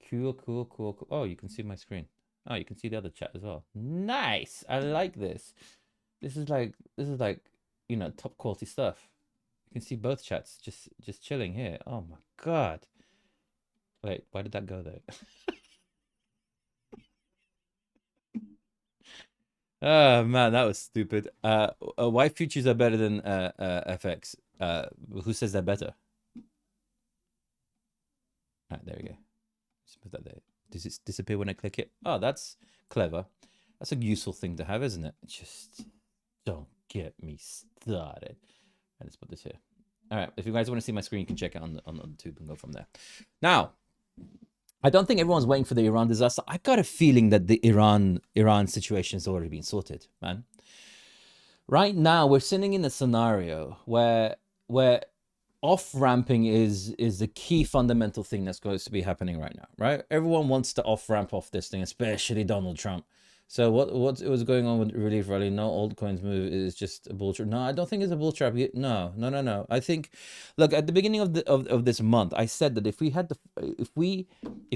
Cool, cool, cool, cool. Oh, you can see my screen. Oh, you can see the other chat as well. Nice. I like this. This is like, top quality stuff. You can see both chats just chilling here. Oh my God. Wait, why did that go there? Oh man, that was stupid. Why futures are better than FX? Who says they're better? All right, there we go. Just put that there. Does it disappear when I click it? Oh, that's clever. That's a useful thing to have, isn't it? Just don't get me started. Let's put this here. All right, if you guys want to see my screen, you can check it on the tube and go from there. Now, I don't think everyone's waiting for the Iran disaster. I got a feeling that the Iran situation has already been sorted, man. Right now, we're sitting in a scenario where off-ramping is the key fundamental thing that's going to be happening right now, right? Everyone wants to off-ramp off this thing, especially Donald Trump. So what was going on with relief rally? No altcoins move is just a bull trap. No, I don't think it's a bull trap. No. I think, look, at the beginning of this month, I said that if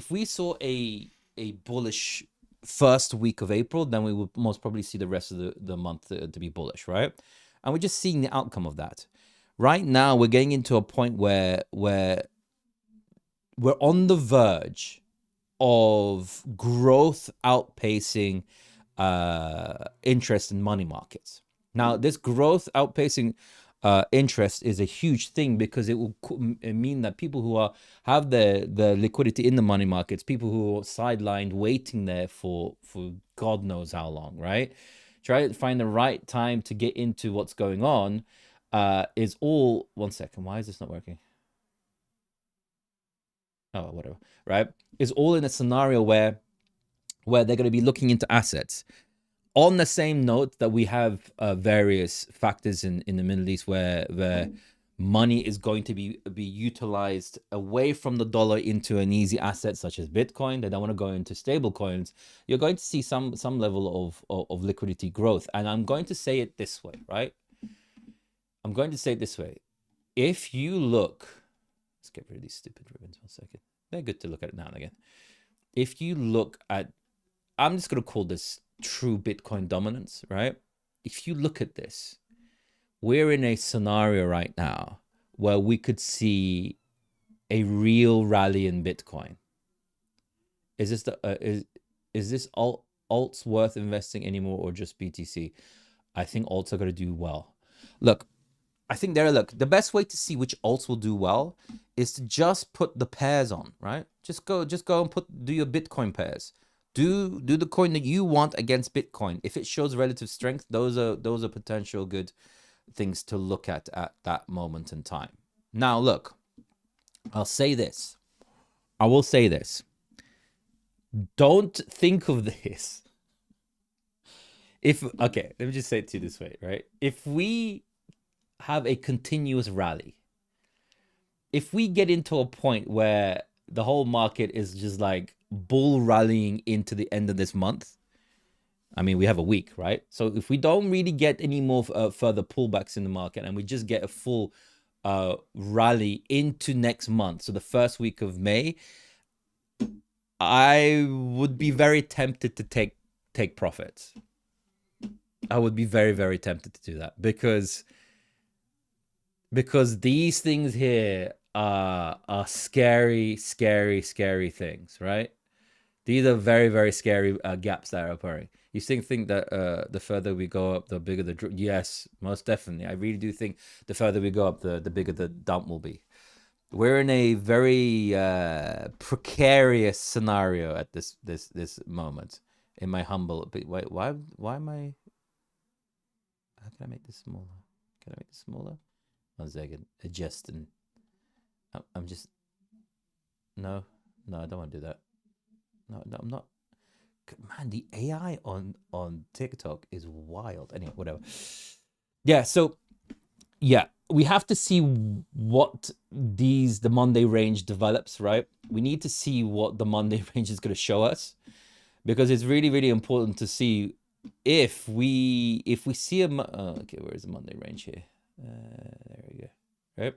we saw a bullish first week of April, then we would most probably see the rest of the month to be bullish, right? And we're just seeing the outcome of that. Right now, we're getting into a point where we're on the verge of growth outpacing interest in money markets. Now, this growth outpacing interest is a huge thing because it will mean that people who have the liquidity in the money markets, people who are sidelined waiting there for God knows how long, right? Try to find the right time to get into what's going on is all... One second, why is this not working? Oh, whatever, right? Is all in a scenario where they're going to be looking into assets. On the same note that we have various factors in the Middle East where money is going to be utilized away from the dollar into an easy asset such as Bitcoin. They don't want to go into stable coins. You're going to see some level of liquidity growth. And I'm going to say it this way, right? I'm going to say it this way. If you look, let's get rid of these stupid ribbons 1 second. They're good to look at now and again. If you look at, I'm just going to call this true Bitcoin dominance, right? If you look at this, we're in a scenario right now where we could see a real rally in Bitcoin. Is this is this alts worth investing anymore, or just BTC? I think alts are going to do well. Look, I think the best way to see which alts will do well is to just put the pairs on, right? Just go and do your Bitcoin pairs. Do the coin that you want against Bitcoin. If it shows relative strength, those are potential good things to look at that moment in time. Now, look, I'll say this. I will say this. Don't think of this. Okay, let me just say it to you this way, right? If we have a continuous rally, if we get into a point where the whole market is just like bull rallying into the end of this month, I mean, we have a week, right? So if we don't really get any more further pullbacks in the market and we just get a full rally into next month, so the first week of May, I would be very tempted to take profits. I would be very, very tempted to do that because these things here are scary things, right? These are very, very scary gaps that are occurring. You think that the further we go up, the bigger the... Yes, most definitely. I really do think the further we go up, the bigger the dump will be. We're in a very precarious scenario at this moment. In my humble... Wait, why am I... How can I make this smaller? Can I make this smaller? 1 second. Adjusting. I'm just... No, I don't want to do that. No, I'm not. Man, the AI on TikTok is wild. Anyway, whatever. Yeah, so yeah, we have to see what the Monday range develops, right? We need to see what the Monday range is going to show us, because it's really, really important to see if we see a... okay, where is the Monday range here? There we go. Right?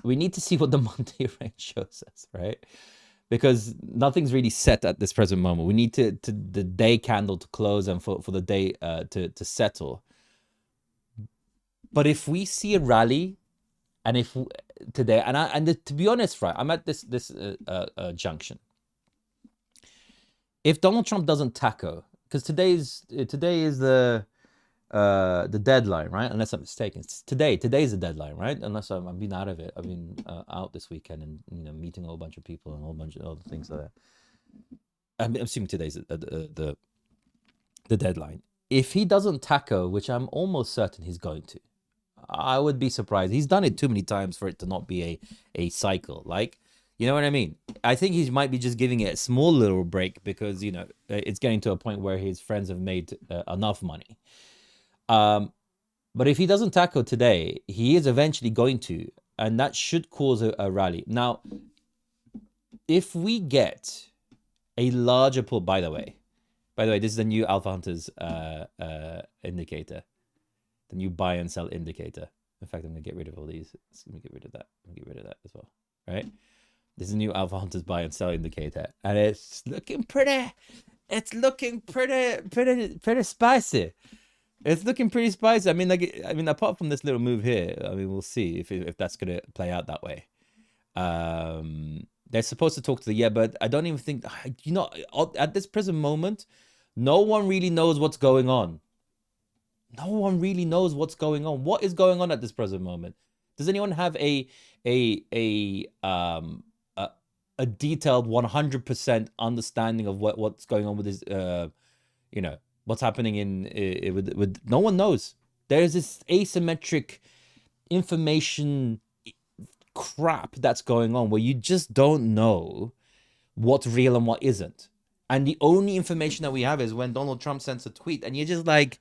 We need to see what the Monday range shows us, right? because nothing's really set at this present moment. We need to the day candle to close and for the day to settle. But if we see a rally, and if today, to be honest, right, I'm at this junction. If Donald Trump doesn't tackle, because today is the deadline, right? Unless I'm mistaken, today's the deadline, right? Unless I've been out of it. I've been out this weekend and meeting a whole bunch of people and a whole bunch of other things like that. I'm assuming today's the deadline. If he doesn't tackle, which I'm almost certain he's going to, I would be surprised. He's done it too many times for it to not be a cycle. Like, you know what I mean? I think he might be just giving it a small little break because, it's getting to a point where his friends have made enough money. But if he doesn't tackle today, he is eventually going to, and that should cause a rally. Now, if we get a larger pull, by the way, this is the new Alpha Hunters indicator. The new buy and sell indicator. In fact, I'm going to get rid of all these. Let me get rid of that. I'm going to get rid of that as well. Right? This is a new Alpha Hunters buy and sell indicator. And it's looking pretty spicy. It's looking pretty spicy. I mean, apart from this little move here, we'll see if that's going to play out that way. They're supposed to talk to but I don't even think, at this present moment, no one really knows what's going on. No one really knows what's going on. What is going on at this present moment? Does anyone have a detailed 100% understanding of what's going on with this? What's happening with no one knows. There's this asymmetric information crap that's going on where you just don't know what's real and what isn't. And the only information that we have is when Donald Trump sends a tweet, and you're just like,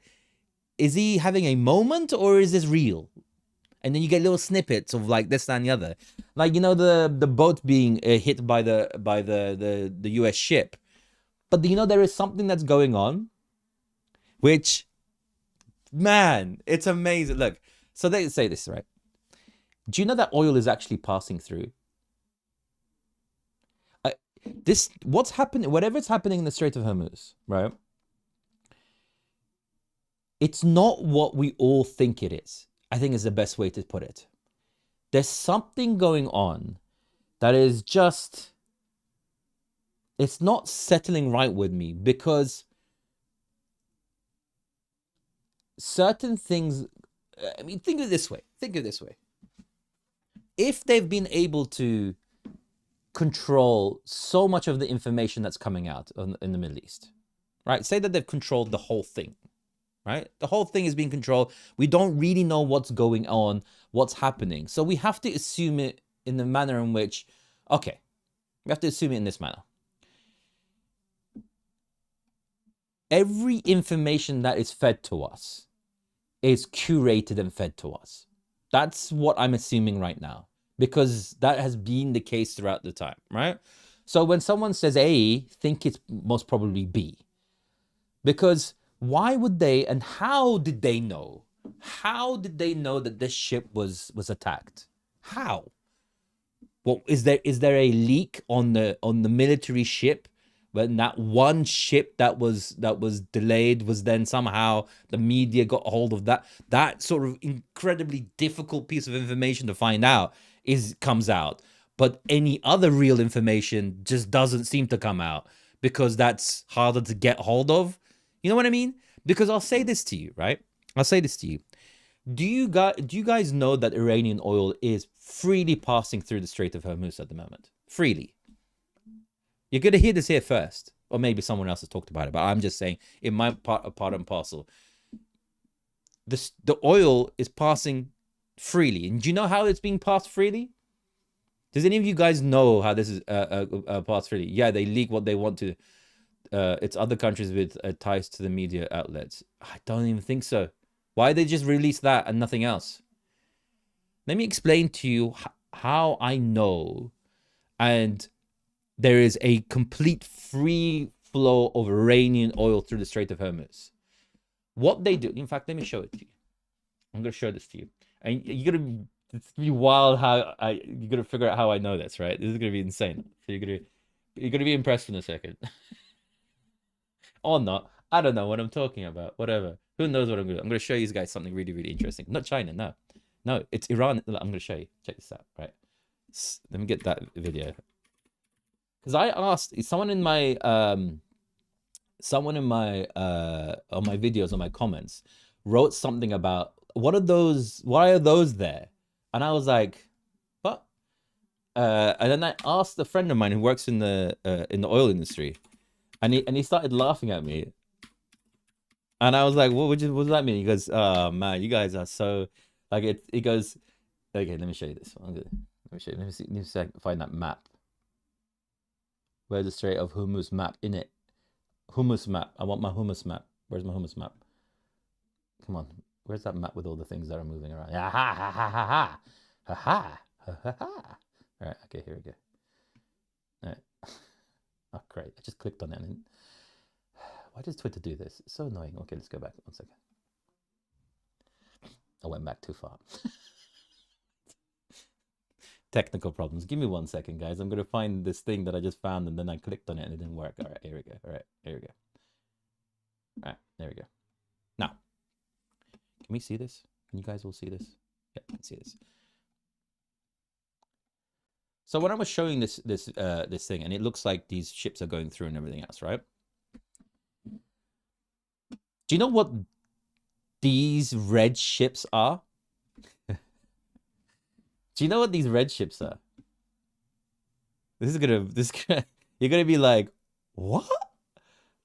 is he having a moment or is this real? And then you get little snippets of like this, that, and the other. Like, the boat being hit by the US ship. But there is something that's going on, which, man, it's amazing. Look, so they say this, right? Do you know that oil is actually passing through? What's happening, whatever's happening in the Strait of Hormuz, right? It's not what we all think it is, I think is the best way to put it. There's something going on that is just, it's not settling right with me, because certain things, think of it this way. If they've been able to control so much of the information that's coming out in the Middle East, right? Say that they've controlled the whole thing. Right? The whole thing is being controlled. We don't really know what's going on, what's happening. So we have to assume it in the manner in which, we have to assume it in this manner. Every information that is fed to us is curated and fed to us. That's what I'm assuming right now, because that has been the case throughout the time, right? So when someone says A, think it's most probably B. Because why would they, and how did they know? How did they know that this ship was attacked? How? Well, is there a leak on the military ship, when that one ship that was delayed was then somehow the media got a hold of that sort of incredibly difficult piece of information to find out comes out, but any other real information just doesn't seem to come out because that's harder to get hold of. You know what I mean? Because I'll say this to you, right? Do you guys know that Iranian oil is freely passing through the Strait of Hormuz at the moment? Freely. You're going to hear this here first. Or maybe someone else has talked about it, but I'm just saying, in my part and parcel, the oil is passing freely. And do you know how it's being passed freely? Does any of you guys know how this is passed freely? Yeah, they leak what they want to. It's other countries with ties to the media outlets. I don't even think so. Why they just release that and nothing else? Let me explain to you how I know, and there is a complete free flow of Iranian oil through the Strait of Hormuz. What they do, in fact, let me show it to you. I'm going to show this to you. And you're going to, it's going to be wild how you're going to figure out how I know this, right? This is going to be insane. So you're going to, You're gonna be impressed in a second. Or not. I don't know what I'm talking about. Whatever. Who knows what I'm gonna do? I'm gonna show you guys something really, really interesting. Not China, no. No, it's Iran. I'm gonna show you. Check this out, right? Let me get that video. Because I asked someone in my on my videos, on my comments, wrote something about why are those there? And I was like, what? And then I asked a friend of mine who works in the oil industry, and he started laughing at me. And I was like, what does that mean? He goes, oh man, you guys are so like it. He goes, okay, let me show you this one. Let me show you. Let me see if I can find that map. Where's the Strait of Hormuz map in it? Hummus map. I want my hummus map. Where's my hummus map? Come on. Where's that map with all the things that are moving around? Ha ha ha ha ha ha ha ha ha ha. All right. Okay. Here we go. All right. Oh, great. I just clicked on it. And why does Twitter do this? It's so annoying. Okay, let's go back 1 second. I went back too far. Technical problems. Give me 1 second, guys. I'm gonna find this thing that I just found, and then I clicked on it and it didn't work. All right, here we go. All right, here we go. All right, there we go. Now, can we see this? Can you guys all see this? Yeah, I can see this. So when I was showing this thing, and it looks like these ships are going through and everything else, right? Do you know what these red ships are? Do you know what these red ships are? You're gonna be like, what?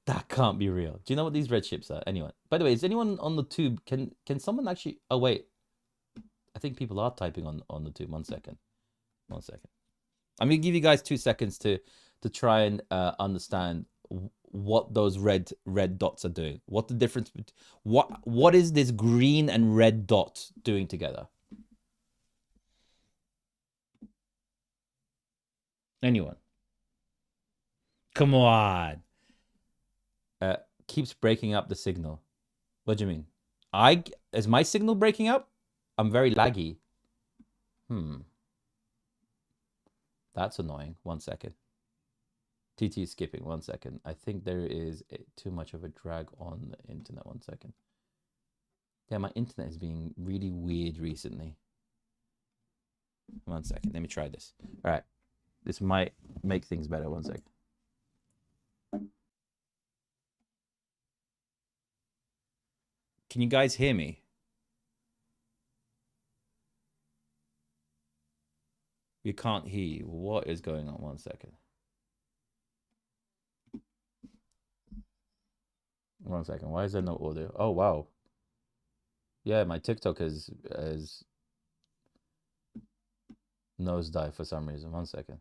That can't be real. Do you know what these red ships are? Anyone? By the way, is anyone on the tube? Can someone actually? Oh wait, I think people are typing on the tube. 1 second. 1 second. I'm gonna give you guys 2 seconds to try and understand what those red dots are doing. What the difference? What is this green and red dot doing together? Anyone? Come on. Keeps breaking up the signal. What do you mean? Is my signal breaking up? I'm very laggy. That's annoying. 1 second. TT is skipping. 1 second. I think there is too much of a drag on the internet. 1 second. Yeah, my internet is being really weird recently. 1 second. Let me try this. All right. This might make things better. 1 second. Can you guys hear me? We can't hear you. What is going on? 1 second. 1 second. Why is there no audio? Oh, wow. Yeah, my TikTok has nosedive for some reason. 1 second.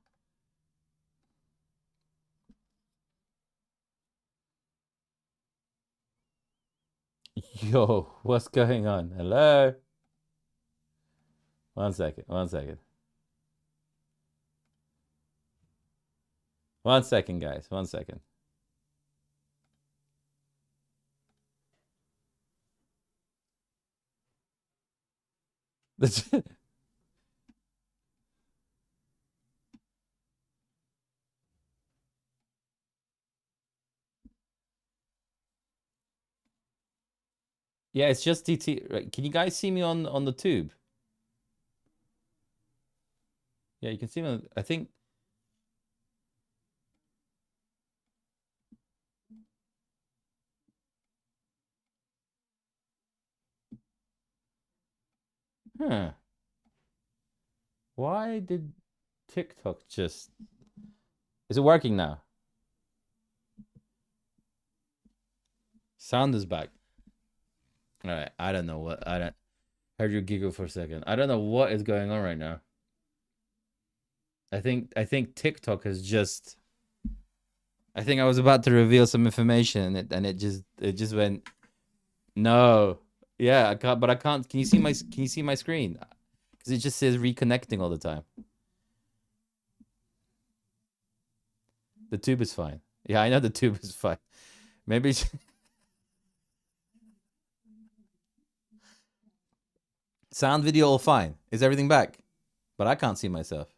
Yo, what's going on? Hello? 1 second. 1 second. 1 second, guys. 1 second. Yeah, it's just DT. Right. Can you guys see me on the tube? Yeah, you can see me. I think. Huh. Why did TikTok just... Is it working now? Sound is back. All right. I don't know what... I heard you giggle for a second. I don't know what is going on right now. I think TikTok has just... I think I was about to reveal some information and it just went... No. Yeah, I can't, but I can't... Can you see my screen? Because it just says reconnecting all the time. The tube is fine. Yeah, I know the tube is fine. Maybe... Sound, video, all fine. Is everything back? But I can't see myself.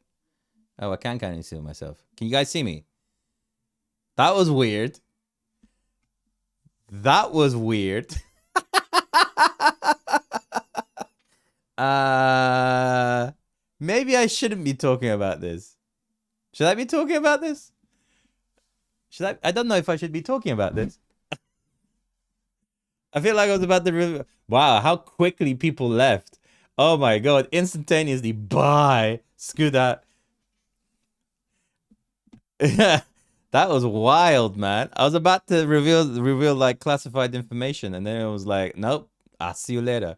Oh, I can kind of see myself. Can you guys see me? That was weird. That was weird. Maybe I shouldn't be talking about this. Should I be talking about this? I don't know if I should be talking about this. I feel like I was about to. Wow, how quickly people left. Oh my god, instantaneously. Bye. Screw that. That was wild, man. I was about to reveal like classified information, and then it was like, nope, I'll see you later.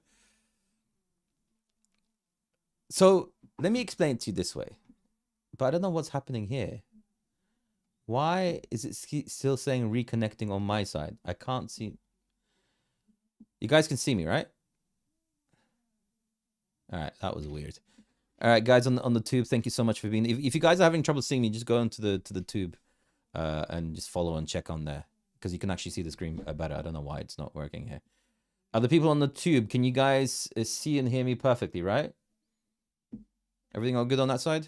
So let me explain it to you this way. But I don't know what's happening here. Why is it still saying reconnecting on my side? I can't see. You guys can see me, right? All right, that was weird. All right, guys on the tube, thank you so much for being. If you guys are having trouble seeing me, just go into the tube, and just follow and check on there because you can actually see the screen better. I don't know why it's not working here. Other people on the tube, can you guys see and hear me perfectly? Right? Everything all good on that side?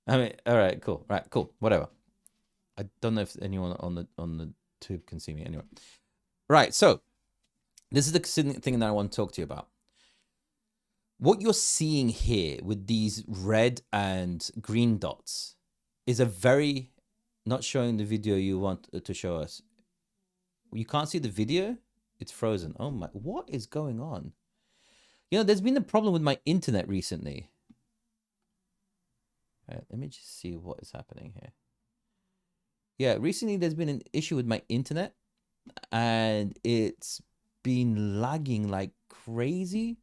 I mean, all right, cool, right, cool, whatever. I don't know if anyone on the tube can see me anyway. Right, so this is the thing that I want to talk to you about. What you're seeing here with these red and green dots is a very, not showing the video you want to show us. You can't see the video? It's frozen. Oh my, what is going on? You know, there's been a problem with my internet recently. All right, let me just see what is happening here. Yeah, recently there's been an issue with my internet and it's been lagging like crazy.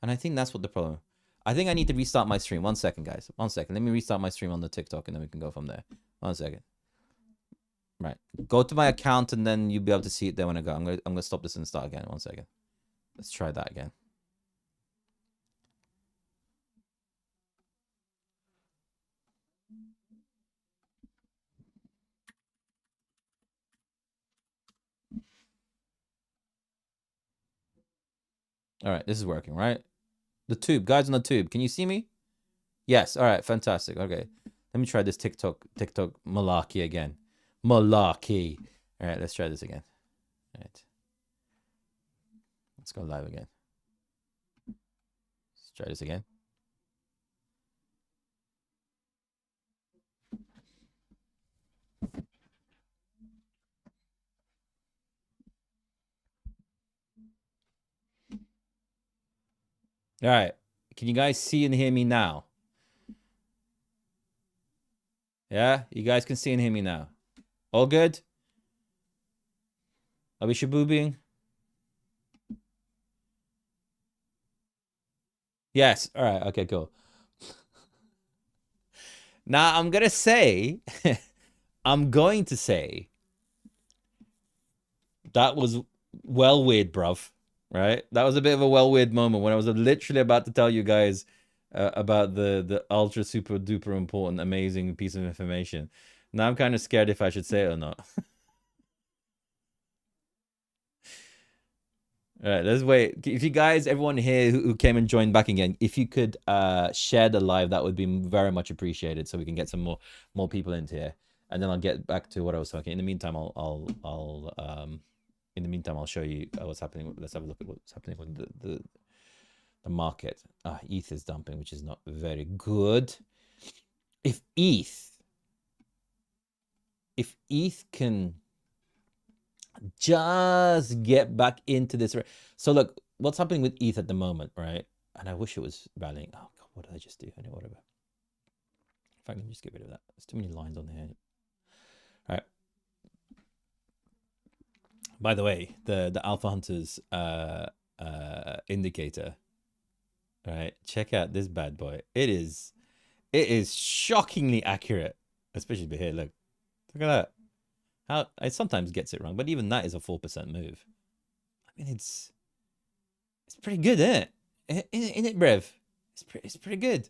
And I think that's what the problem. I think I need to restart my stream. 1 second, guys. 1 second. Let me restart my stream on the TikTok and then we can go from there. 1 second. Right. Go to my account and then you'll be able to see it there when I go. I'm gonna stop this and start again. 1 second. Let's try that again. All right, this is working, right? The tube, guys on the tube. Can you see me? Yes. All right, fantastic. Okay. Let me try this TikTok malarkey again. Malarkey. All right, let's try this again. All right. Let's go live again. Let's try this again. All right. Can you guys see and hear me now? Yeah? You guys can see and hear me now. All good? Are we shaboobying? Yes. All right. Okay, cool. Now, I'm going to say, that was well weird, bruv. Right? That was a bit of a well weird moment when I was literally about to tell you guys about the ultra super duper important amazing piece of information. Now I'm kind of scared if I should say it or not. All right, let's wait. If you guys, everyone here who came and joined back again, if you could share the live, that would be very much appreciated, so we can get some more people into here, and then I'll get back to what I was talking. In the meantime, I'll show you what's happening. Let's have a look at what's happening with the market. ETH is dumping, which is not very good. If ETH can just get back into this. So look, what's happening with ETH at the moment, right? And I wish it was rallying. Oh God, what did I just do? Anyway, whatever. In fact, let me just get rid of that. There's too many lines on here. All right. By the way, the Alpha Hunters indicator. All right, check out this bad boy. It is shockingly accurate, especially here. Look at that. How it sometimes gets it wrong, but even that is a 4% move. I mean, it's pretty good, isn't it? Isn't it, Brev? It's pretty good.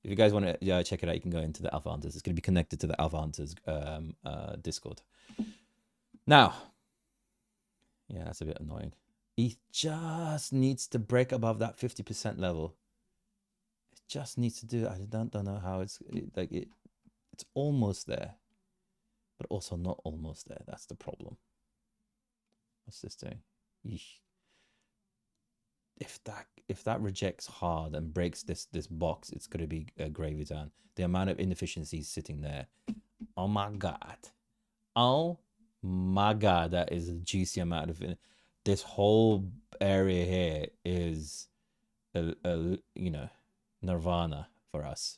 If you guys want to check it out, you can go into the Alpha Hunters. It's going to be connected to the Alpha Hunters Discord. Now, yeah, that's a bit annoying. ETH just needs to break above that 50% level. It just needs to do. I don't know how it's it's almost there, but also not almost there. That's the problem. What's this doing? Yeesh. If that rejects hard and breaks this box, it's going to be gravy down. The amount of inefficiencies sitting there. Oh my god. Oh my god, that is a juicy amount of it. This whole area here is a nirvana for us.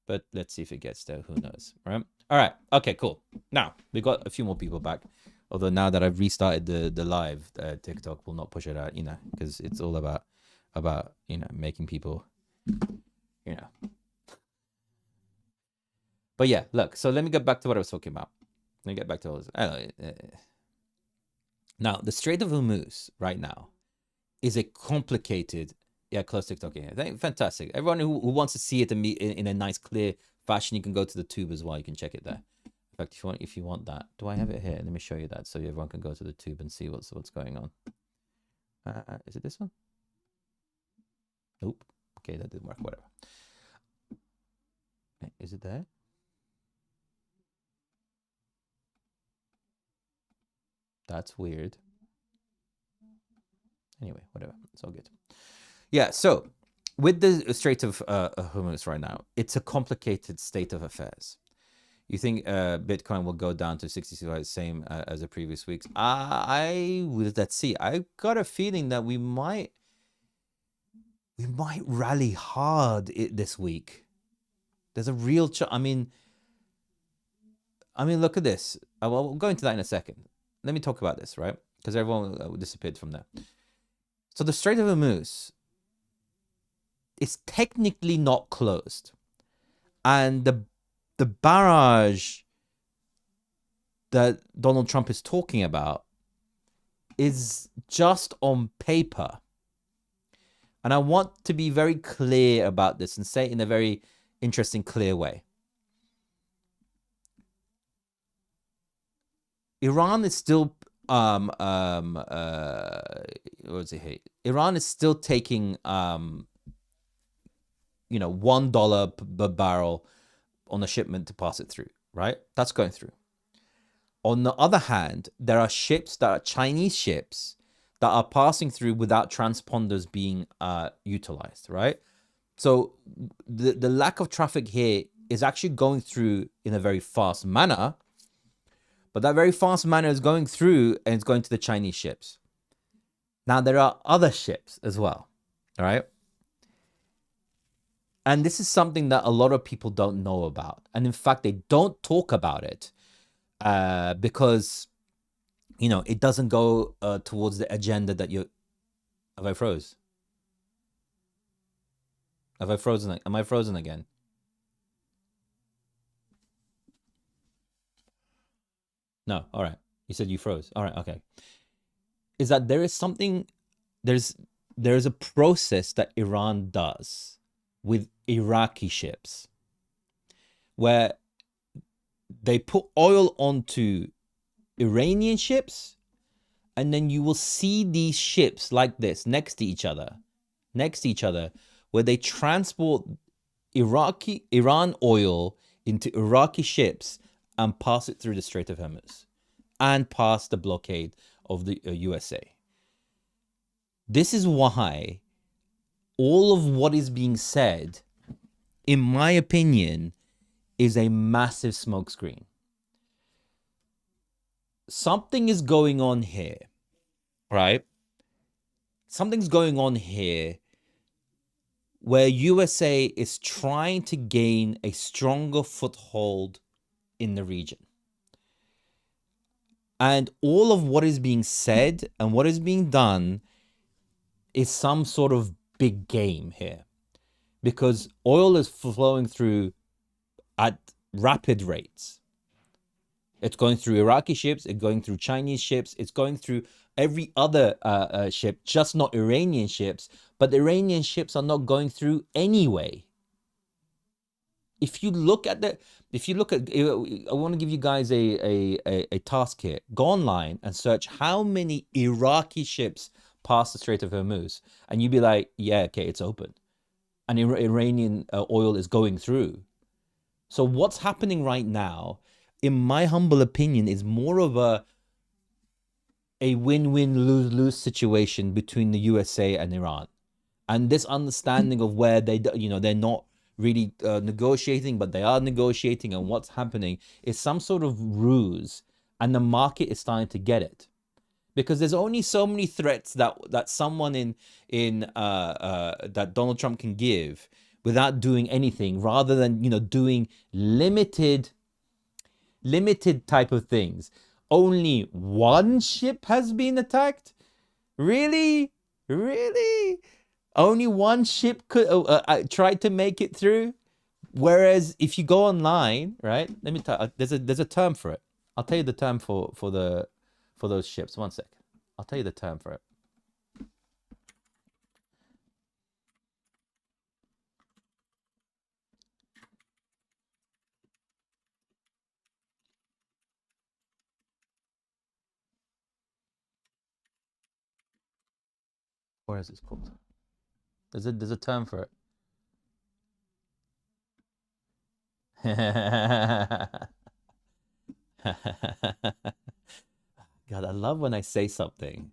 But let's see if it gets there. Who knows, right? All right. Okay, cool. Now we got a few more people back. Although now that I've restarted the live, TikTok will not push it out, because it's all about making people, But yeah, look. So let me get back to what I was talking about. Let me get back to all this. Now the Strait of Hormuz right now is a complicated. Yeah, close TikTok in here. Fantastic. Everyone who wants to see it in a nice, clear fashion, you can go to the tube as well. You can check it there. In fact, if you want that, do I have it here? Let me show you that so everyone can go to the tube and see what's going on. Is it this one? Nope. Okay, that didn't work. Whatever. Is it there? That's weird. Anyway, whatever. It's all good. Yeah. So with the Strait of Hormuz right now, it's a complicated state of affairs. You think Bitcoin will go down to 65, same as the previous weeks? Let's see. I got a feeling that we might rally hard this week. There's a real I mean, look at this. We'll go into that in a second. Let me talk about this, right? Because everyone disappeared from there. So the Strait of Hormuz is technically not closed, and the barrage that Donald Trump is talking about is just on paper. And I want to be very clear about this and say it in a very interesting, clear way. Iran is still what was it here? Iran is still taking $1 per barrel on a shipment to pass it through, right? That's going through. On the other hand, there are ships that are Chinese ships that are passing through without transponders being utilized, right? So the lack of traffic here is actually going through in a very fast manner, but that very fast manner is going through and it's going to the Chinese ships. Now, there are other ships as well, all right? And this is something that a lot of people don't know about. And in fact, they don't talk about it because, it doesn't go towards the agenda that you... Have I froze? Have I frozen? Am I frozen again? No. All right. You said you froze. All right. Okay. Is that there is something... There's a process that Iran does with Iraqi ships where they put oil onto Iranian ships, and then you will see these ships like this next to each other, where they transport Iran oil into Iraqi ships and pass it through the Strait of Hormuz and pass the blockade of the USA. This is why all of what is being said, in my opinion, is a massive smokescreen. Something is going on here, right? Something's going on here where USA is trying to gain a stronger foothold in the region. And all of what is being said and what is being done is some sort of big game here, because oil is flowing through at rapid rates. It's going through Iraqi ships, it's going through Chinese ships, it's going through every other ship, just not Iranian ships, but the Iranian ships are not going through anyway. If you look at, I want to give you guys a task here. Go online and search how many Iraqi ships pass the Strait of Hormuz, and you'd be like, yeah, okay, it's open. and Iranian oil is going through. So what's happening right now, in my humble opinion, is more of a win-win lose-lose situation between the USA and Iran. And this understanding of where they're not really negotiating, but they are negotiating, and what's happening is some sort of ruse, and the market is starting to get it, because there's only so many threats that someone in that Donald Trump can give without doing anything, rather than doing limited type of things. Only one ship has been attacked. Really? Only one ship could tried to make it through. Whereas if you go online, right? Let me tell. There's a term for it. I'll tell you the term for those ships. One sec. I'll tell you the term for it. What is this called? There's a term for it. God, I love when I say something.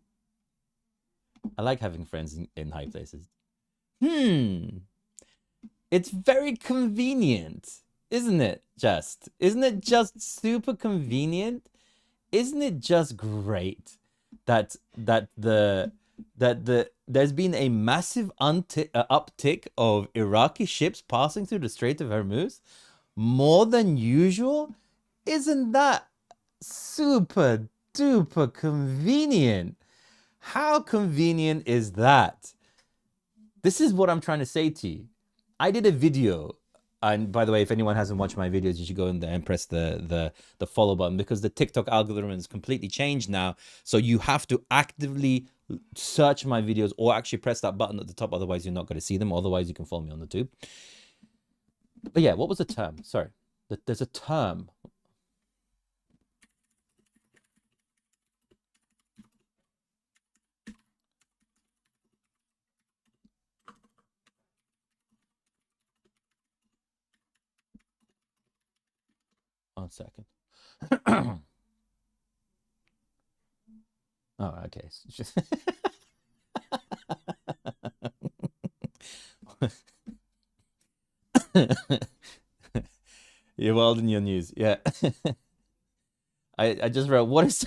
I like having friends in high places. It's very convenient, isn't it? Isn't it just super convenient? Isn't it just great that there's been a massive uptick of Iraqi ships passing through the Strait of Hormuz, more than usual? Isn't that super duper convenient? How convenient is that? This is what I'm trying to say to you. I did a video, and by the way, if anyone hasn't watched my videos, you should go in there and press the follow button, because the TikTok algorithm is completely changed now. So you have to actively search my videos, or actually press that button at the top. Otherwise, you're not going to see them. Otherwise, you can follow me on the tube. But yeah, what was the term? Sorry, there's a term. One second. Oh, okay. You're wild in your news. Yeah. I just wrote, what is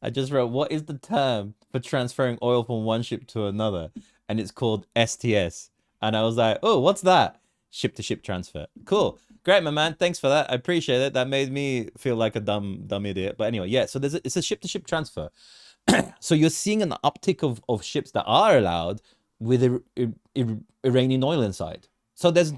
I just wrote, what is the term for transferring oil from one ship to another? And it's called STS. And I was like, oh, what's that? Ship to ship transfer. Cool. Great, my man. Thanks for that. I appreciate it. That made me feel like a dumb idiot. But anyway, yeah. So it's a ship to ship transfer. So you're seeing an uptick of ships that are allowed with Iranian oil inside. So there's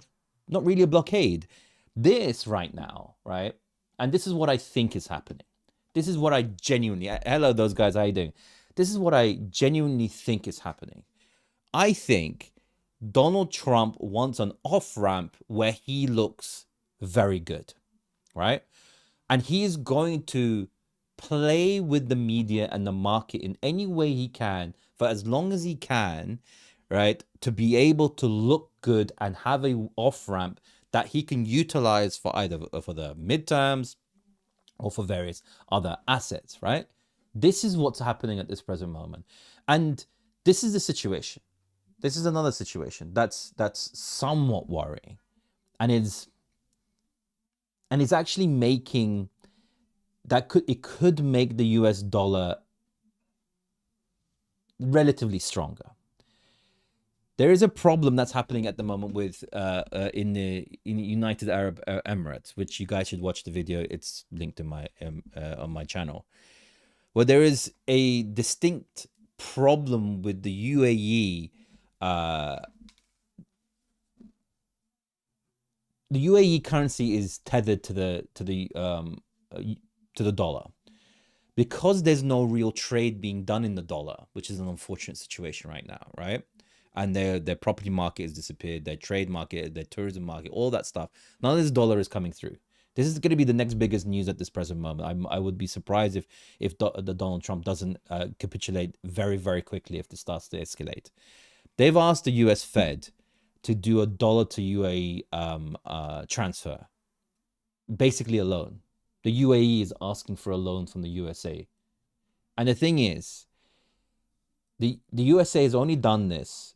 not really a blockade. This right now, right? And this is what I think is happening. This is what I genuinely, hello, those guys, how you doing? This is what I genuinely think is happening. I think Donald Trump wants an off-ramp where he looks very good, right? And he is going to play with the media and the market in any way he can, for as long as he can, right? To be able to look good and have a off-ramp that he can utilize for either for the midterms or for various other assets, right? This is what's happening at this present moment. And this is the situation. This is another situation that's somewhat worrying. And it's actually making it could make the US dollar relatively stronger. There is a problem that's happening at the moment with in the United Arab Emirates, which you guys should watch the video. It's linked in my on my channel, where there is a distinct problem with the UAE. The UAE currency is tethered to the dollar, because there's no real trade being done in the dollar, which is an unfortunate situation right now, right? And their property market has disappeared, their trade market, their tourism market, all that stuff. None of this dollar is coming through. This is going to be the next biggest news at this present moment. I would be surprised if the Donald Trump doesn't capitulate very, very quickly if this starts to escalate. They've asked the US Fed to do a dollar to UAE transfer, basically a loan. The UAE is asking for a loan from the USA. And the thing is, the USA has only done this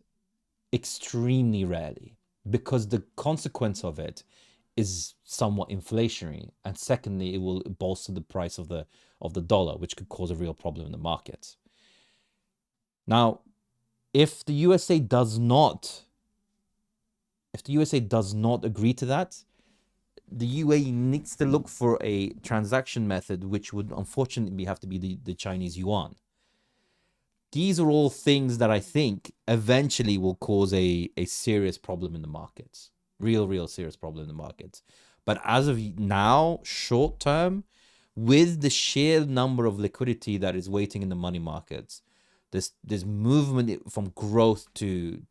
extremely rarely because the consequence of it is somewhat inflationary, and secondly, it will bolster the price of the dollar, which could cause a real problem in the markets. Now, if the USA does not agree to that, the UAE needs to look for a transaction method, which would unfortunately have to be the Chinese yuan. These are all things that I think eventually will cause a serious problem in the markets. Real serious problem in the markets. But as of now, short term, with the sheer number of liquidity that is waiting in the money markets, this movement from growth to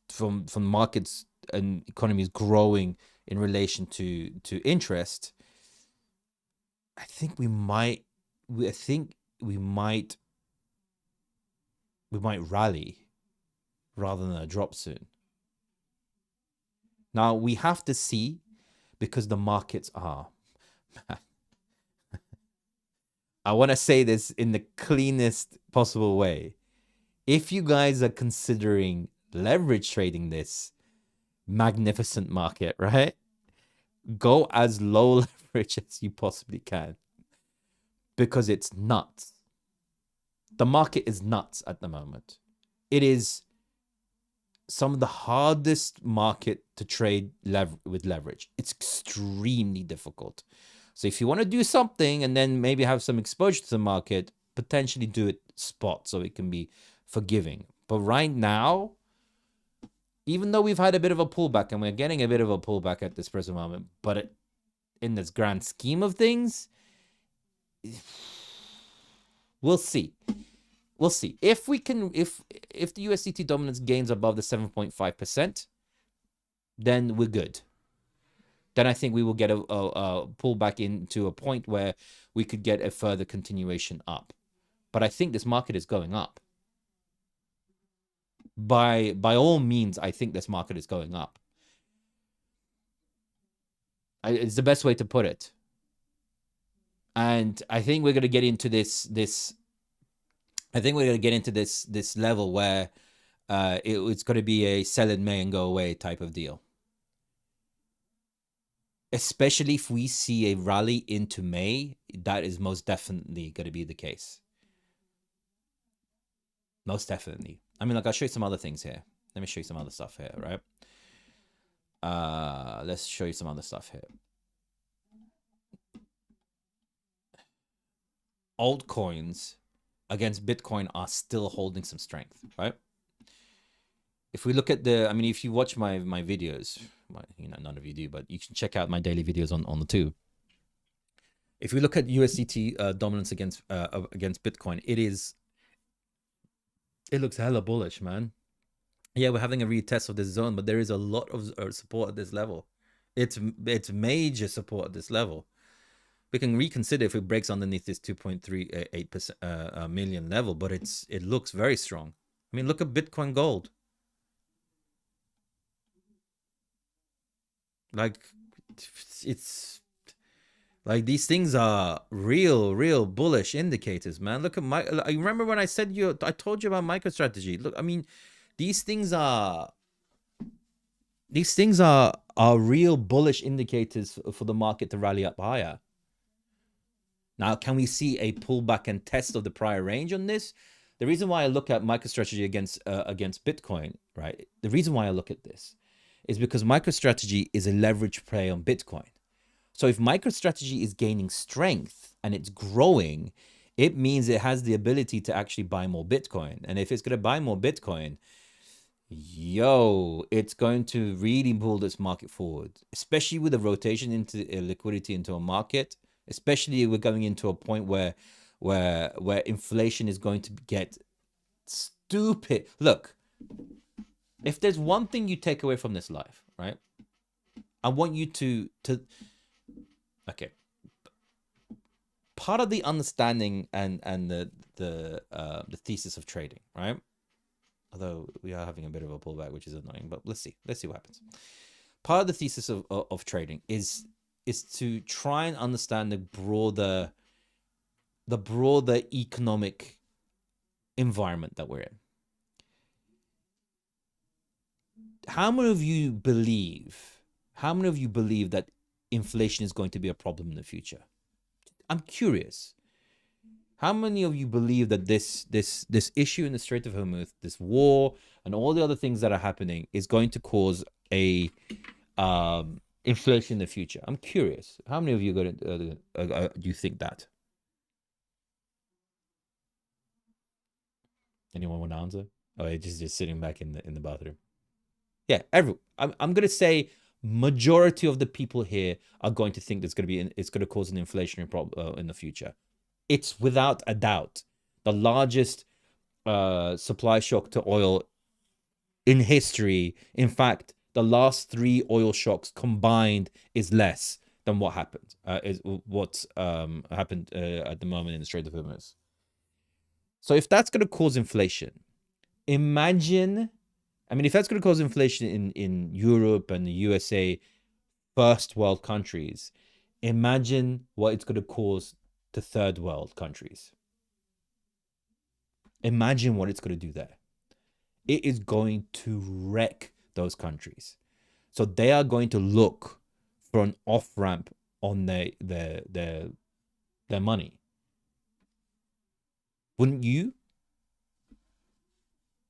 from markets and economies growing in relation to interest, I think we might rally rather than a drop soon. Now we have to see, because the markets are I want to say this in the cleanest possible way. If you guys are considering leverage trading this magnificent market, right? Go as low leverage as you possibly can, because it's nuts. The market is nuts at the moment. It is some of the hardest market to trade with leverage. It's extremely difficult. So if you want to do something and then maybe have some exposure to the market, potentially do it spot so it can be forgiving. But right now, even though we've had a bit of a pullback, and we're getting a bit of a pullback at this present moment, but in this grand scheme of things, we'll see. We'll see. If we can, if the USDT dominance gains above the 7.5%, then we're good. Then I think we will get a pullback into a point where we could get a further continuation up. But I think this market is going up. By all means, I think this market is going up. It's the best way to put it. And I think we're going to get into this level where it's going to be a sell in May and go away type of deal. Especially if we see a rally into May, that is most definitely going to be the case. Most definitely. I mean, like, I'll show you some other things here. Let me show you some other stuff here, right? Let's show you some other stuff here. Altcoins against Bitcoin are still holding some strength, right? If we look at if you watch my videos, none of you do, but you can check out my daily videos on the tube. If we look at USDT dominance against Bitcoin, it looks hella bullish, man. Yeah, we're having a retest of this zone, but there is a lot of support at this level. It's major support at this level. We can reconsider if it breaks underneath this 2.38 million level, but it looks very strong. I mean, look at Bitcoin Gold. Like, it's like these things are real bullish indicators, man. Look at I remember when I told you about MicroStrategy. Look, I mean, these things are real bullish indicators for the market to rally up higher. Now, can we see a pullback and test of the prior range on this? The reason why I look at MicroStrategy against Bitcoin, right? The reason why I look at this is because MicroStrategy is a leverage play on Bitcoin. So if MicroStrategy is gaining strength and it's growing, it means it has the ability to actually buy more Bitcoin. And if it's going to buy more Bitcoin, it's going to really pull this market forward, especially with a rotation into liquidity into a market. Especially we're going into a point where inflation is going to get stupid. Look, if there's one thing you take away from this life, right? I want you to okay. Part of the understanding and the thesis of trading, right? Although we are having a bit of a pullback, which is annoying, but let's see what happens. Part of the thesis of trading is to try and understand the broader economic environment that we're in. How many of you believe that inflation is going to be a problem in the future? I'm curious. How many of you believe that this issue in the Strait of Hormuz, this war, and all the other things that are happening is going to cause a inflation in the future? I'm curious. How many of you do you think that? Anyone want to answer? Oh, it's just sitting back in the bathroom. Yeah, I'm gonna say majority of the people here are going to think it's going to cause an inflationary problem in the future. It's without a doubt the largest supply shock to oil in history. In fact, the last 3 oil shocks combined is less than what happened. Is what's happened at the moment in the Strait of Hormuz. So if that's going to cause inflation, imagine. I mean, if that's going to cause inflation in Europe and the USA, first world countries, imagine what it's going to cause to third world countries. Imagine what it's going to do there. It is going to wreck those countries. So they are going to look for an off-ramp on their money. Wouldn't you?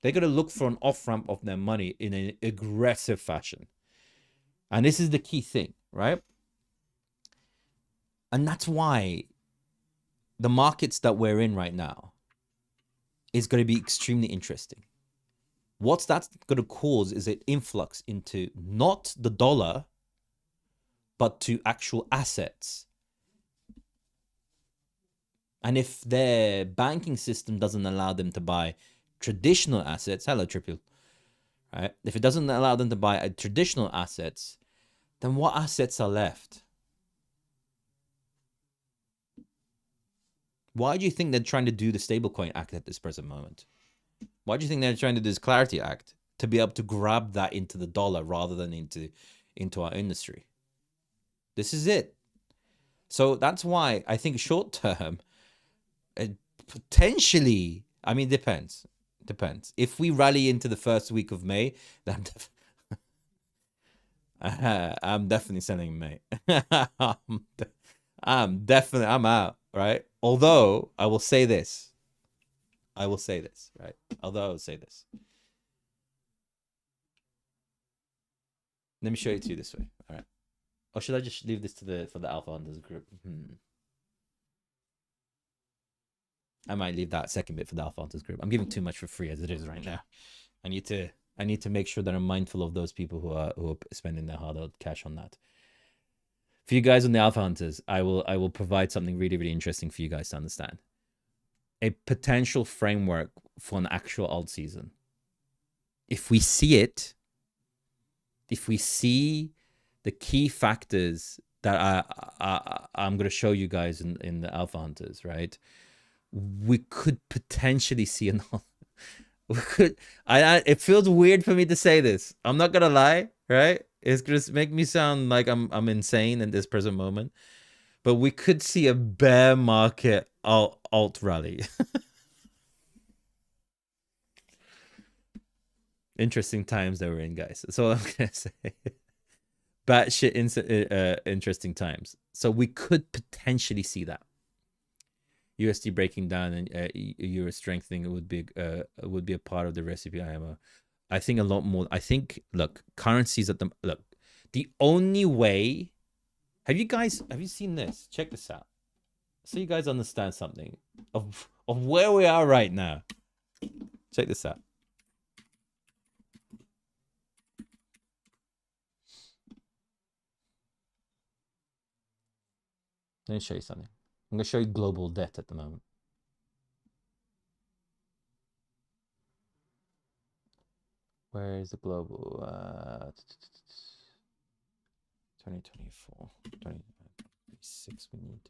They're going to look for an off-ramp of their money in an aggressive fashion. And this is the key thing, right? And that's why the markets that we're in right now is going to be extremely interesting. What's that's going to cause is an influx into not the dollar, but to actual assets. And if their banking system doesn't allow them to buy traditional assets, hello, Triple, right? If it doesn't allow them to buy traditional assets, then what assets are left? Why do you think they're trying to do the Stablecoin Act at this present moment? Why do you think they're trying to do this Clarity Act? To be able to grab that into the dollar rather than into our industry. This is it. So that's why I think short term, potentially, I mean, depends. If we rally into the first week of May, then I'm definitely selling in May. I'm out, right? Although I will say this, right? Let me show it to you this way. All right. Or should I just leave this for the Alpha Hunters group? I might leave that second bit for the Alpha Hunters group. I'm giving too much for free as it is right now. I need to make sure that I'm mindful of those people who are spending their hard-earned cash on that. For you guys on the Alpha Hunters, I will provide something really, really interesting for you guys to understand. A potential framework for an actual alt season. If we see it, if we see the key factors that I'm going to show you guys in the Alpha Hunters, right? We could potentially see an. We could. It feels weird for me to say this. I'm not gonna lie, right? It's gonna make me sound like I'm insane in this present moment. But we could see a bear market alt rally. Interesting times that we're in, guys. That's all I'm gonna say. Batshit interesting times. So we could potentially see that. USD breaking down and euro strengthening would be a part of the recipe. I think a lot more. I think look, currencies at the only way. Have you seen this? Check this out, so you guys understand something of where we are right now. Check this out. Let me show you something. I'm going to show you global debt at the moment. Where is the global? 2024, 2026 we need.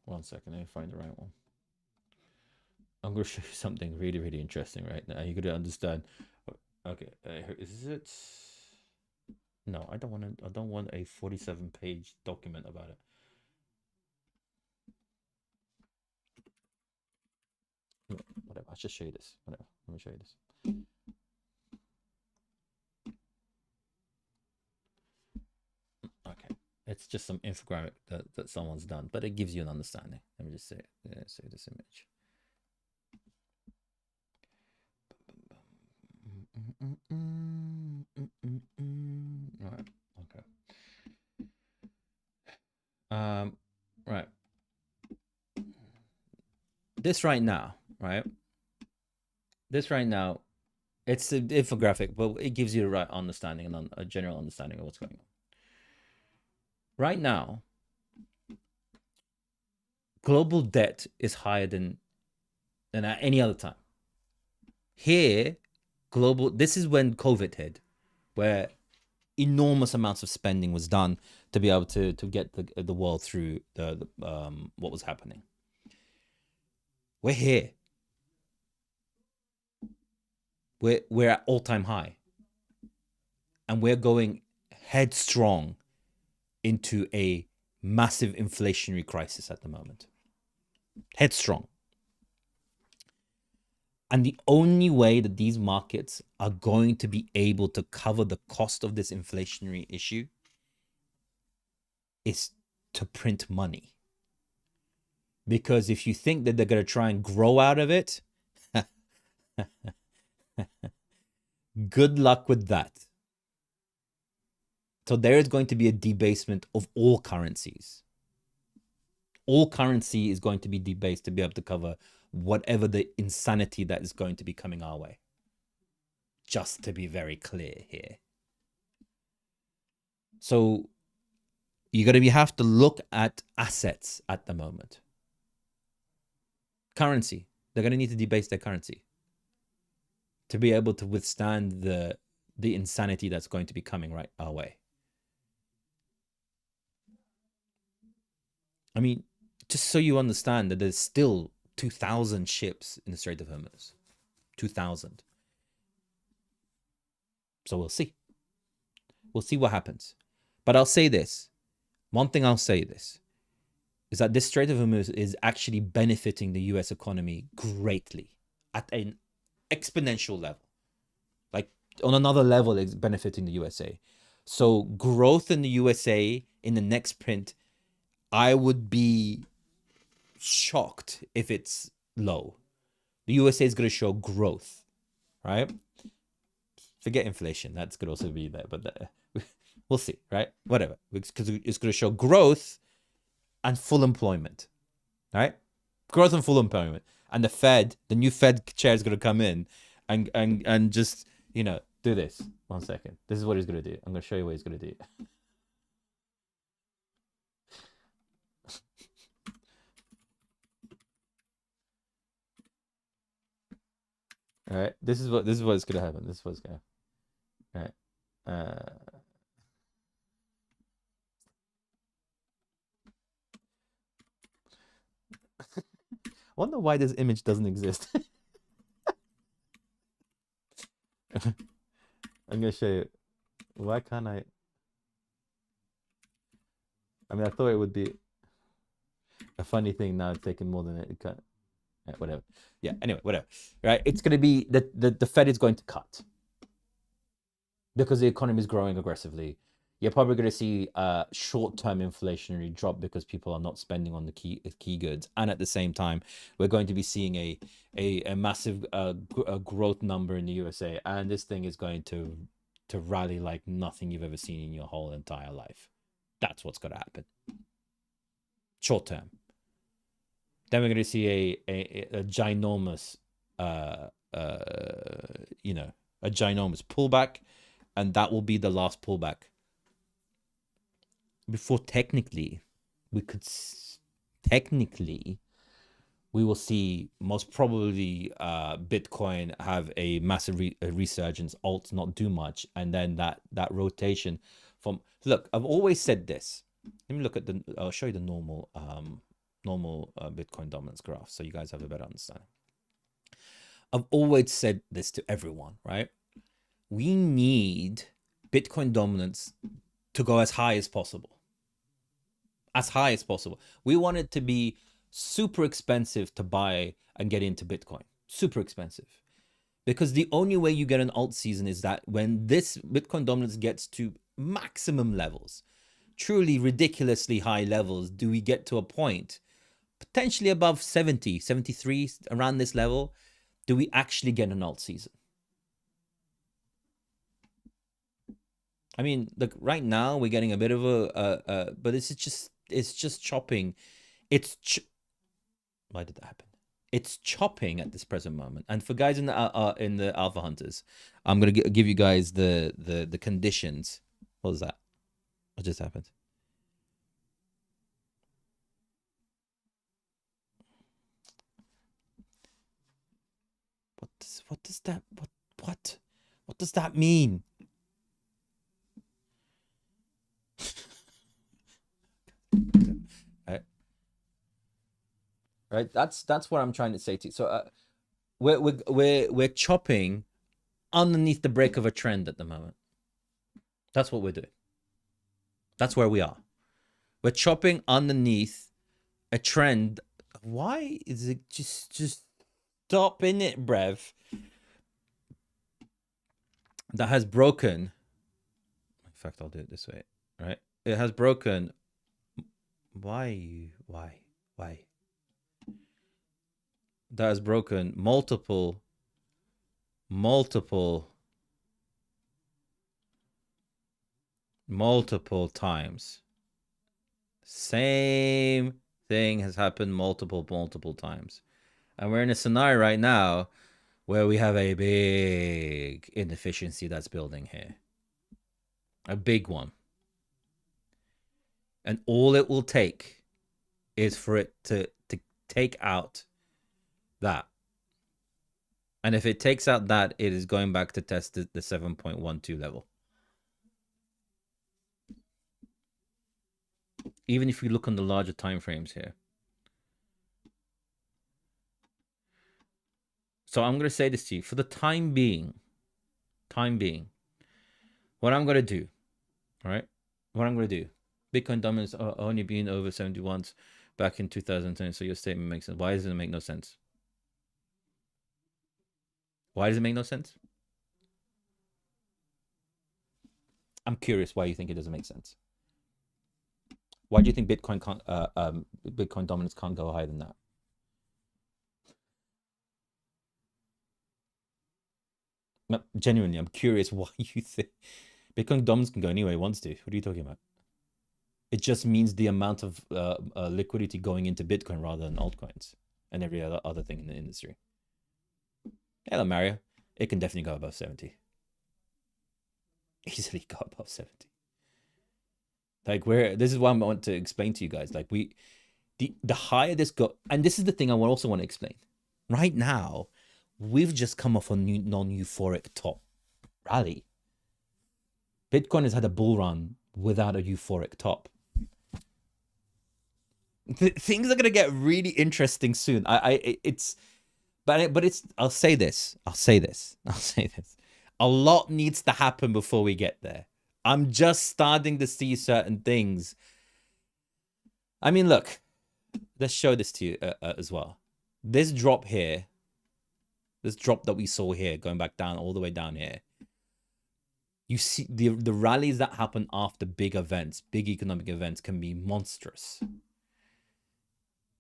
1 second, let me find the right one. I'm going to show you something really, really interesting right now. You're going to understand. Okay, is it? No, I don't want to. I don't want a 47-page document about it. Whatever. I'll just show you this. Whatever. Let me show you this. Okay, it's just some infographic that someone's done, but it gives you an understanding. Let me just say this image. Right. Okay. Right. This right now, right? This right now, it's an infographic, but it gives you the right understanding and a general understanding of what's going on. Right now, global debt is higher than at any other time. Here, this is when COVID hit, where enormous amounts of spending was done to be able to get the world through the what was happening. We're here. We're at all-time high, and we're going headstrong into a massive inflationary crisis at the moment. Headstrong. And the only way that these markets are going to be able to cover the cost of this inflationary issue is to print money. Because if you think that they're going to try and grow out of it, good luck with that. So there is going to be a debasement of all currencies. All currency is going to be debased to be able to cover whatever the insanity that is going to be coming our way. Just to be very clear here. So you're going to have to look at assets at the moment. Currency. They're going to need to debase their currency to be able to withstand the insanity that's going to be coming right our way. I mean, just so you understand that there's still 2,000 ships in the Strait of Hormuz. 2,000. So we'll see. We'll see what happens. But I'll say this. One thing I'll say this is that this Strait of Hormuz is actually benefiting the US economy greatly at an exponential level. Like on another level, it's benefiting the USA. So growth in the USA in the next print, I would be shocked if it's low. The USA is going to show growth, right? Forget inflation. That's going to also be there, but we'll see, right? Whatever. Because it's going to show growth and full employment, right? Growth and full employment. And the new Fed chair is going to come in and just, do this. 1 second. This is what he's going to do. I'm going to show you what he's going to do. All right. This is what's going to happen. This is what's going to happen. All right. I wonder why this image doesn't exist. I'm going to show you. Why can't I? I mean, I thought it would be a funny thing. Now it's taking more than it can. Yeah, whatever. Yeah, anyway, whatever. Right? It's going to be the Fed is going to cut because the economy is growing aggressively. You're probably going to see a short-term inflationary drop because people are not spending on the key goods, and at the same time, we're going to be seeing a massive growth number in the USA, and this thing is going to rally like nothing you've ever seen in your whole entire life. That's what's going to happen. Short term. Then we're going to see a ginormous, a ginormous pullback, and that will be the last pullback. Before technically, we will see most probably Bitcoin have a massive resurgence, alts not do much, and then that rotation from. Look, I've always said this. Let me look at I'll show you the normal Bitcoin dominance graph, so you guys have a better understanding. I've always said this to everyone, right? We need Bitcoin dominance to go as high as possible. As high as possible. We want it to be super expensive to buy and get into Bitcoin. Super expensive. Because the only way you get an alt season is that when this Bitcoin dominance gets to maximum levels, truly ridiculously high levels, do we get to a point, potentially above 70, 73, around this level, do we actually get an alt season? I mean, look, right now we're getting a bit of but it's just chopping. Why did that happen? It's chopping at this present moment. And for guys in the Alpha Hunters, I'm gonna give you guys the conditions. What was that? What just happened? What does that mean? Right. That's what I'm trying to say to you. So we're chopping underneath the break of a trend at the moment. That's what we're doing. That's where we are. We're chopping underneath a trend. Why is it just stop in it, Brev? That has broken. In fact, I'll do it this way. Right? It has broken. Why? That has broken multiple times. Same thing has happened multiple times. And we're in a scenario right now where we have a big inefficiency that's building here. A big one. And all it will take is for it to take out that. And if it takes out that, it is going back to test the 7.12 level. Even if you look on the larger time frames here. So I'm going to say this to you. For the time being, what I'm going to do, right? What I'm going to do. Bitcoin dominance only being over 70 once back in 2010. So your statement makes sense. Why does it make no sense? Why does it make no sense? I'm curious why you think it doesn't make sense. Why do you think Bitcoin dominance can't go higher than that? No, genuinely, I'm curious why you think Bitcoin dominance can go anywhere it wants to. What are you talking about? It just means the amount of liquidity going into Bitcoin rather than altcoins and every other thing in the industry. Hello, Mario. It can definitely go above 70. Easily go above 70. Like this is what I want to explain to you guys. Like the higher this go, and this is the thing I also want to explain. Right now, we've just come off a non-euphoric top rally. Bitcoin has had a bull run without a euphoric top. Things are gonna get really interesting soon. But I'll say this. A lot needs to happen before we get there. I'm just starting to see certain things. I mean, look, let's show this to you as well. This drop here, this drop that we saw here, going back down all the way down here. You see the rallies that happen after big events, big economic events, can be monstrous.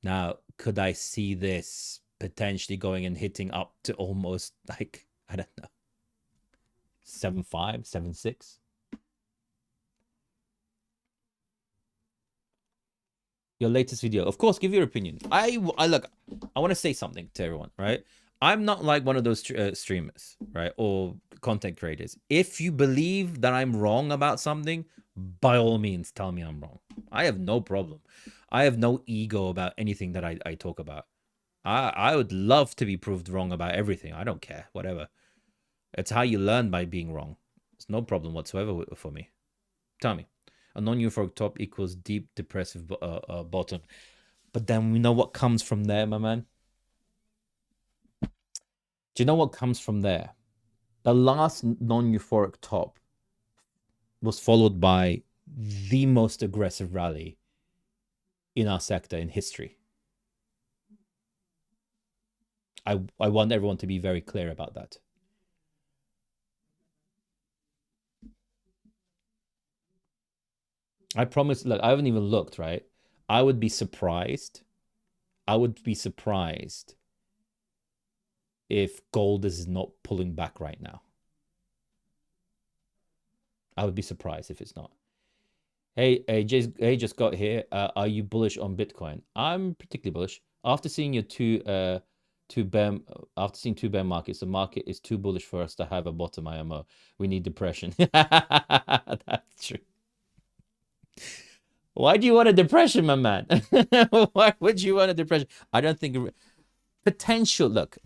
Now, could I see this potentially going and hitting up to almost like, I don't know, 7.5, 7.6? Your latest video, of course, give your opinion. I look, I want to say something to everyone, right? I'm not like one of those streamers, right, or content creators. If you believe that I'm wrong about something, by all means, tell me I'm wrong. I have no problem. I have no ego about anything that I talk about. I would love to be proved wrong about everything. I don't care, whatever. It's how you learn by being wrong. It's no problem whatsoever for me. Tell me. A non-euphoric top equals deep depressive bottom. But then we know what comes from there, my man. Do you know what comes from there? The last non-euphoric top was followed by the most aggressive rally in our sector in history. I want everyone to be very clear about that. I promise, look, I haven't even looked, right? I would be surprised. I would be surprised if gold is not pulling back right now. I would be surprised if it's not. Hey, just got here. Are you bullish on Bitcoin? I'm particularly bullish. After seeing your two bear markets, the market is too bullish for us to have a bottom IMO. We need depression. That's true. Why do you want a depression, my man? Why would you want a depression? I don't think potential. Look.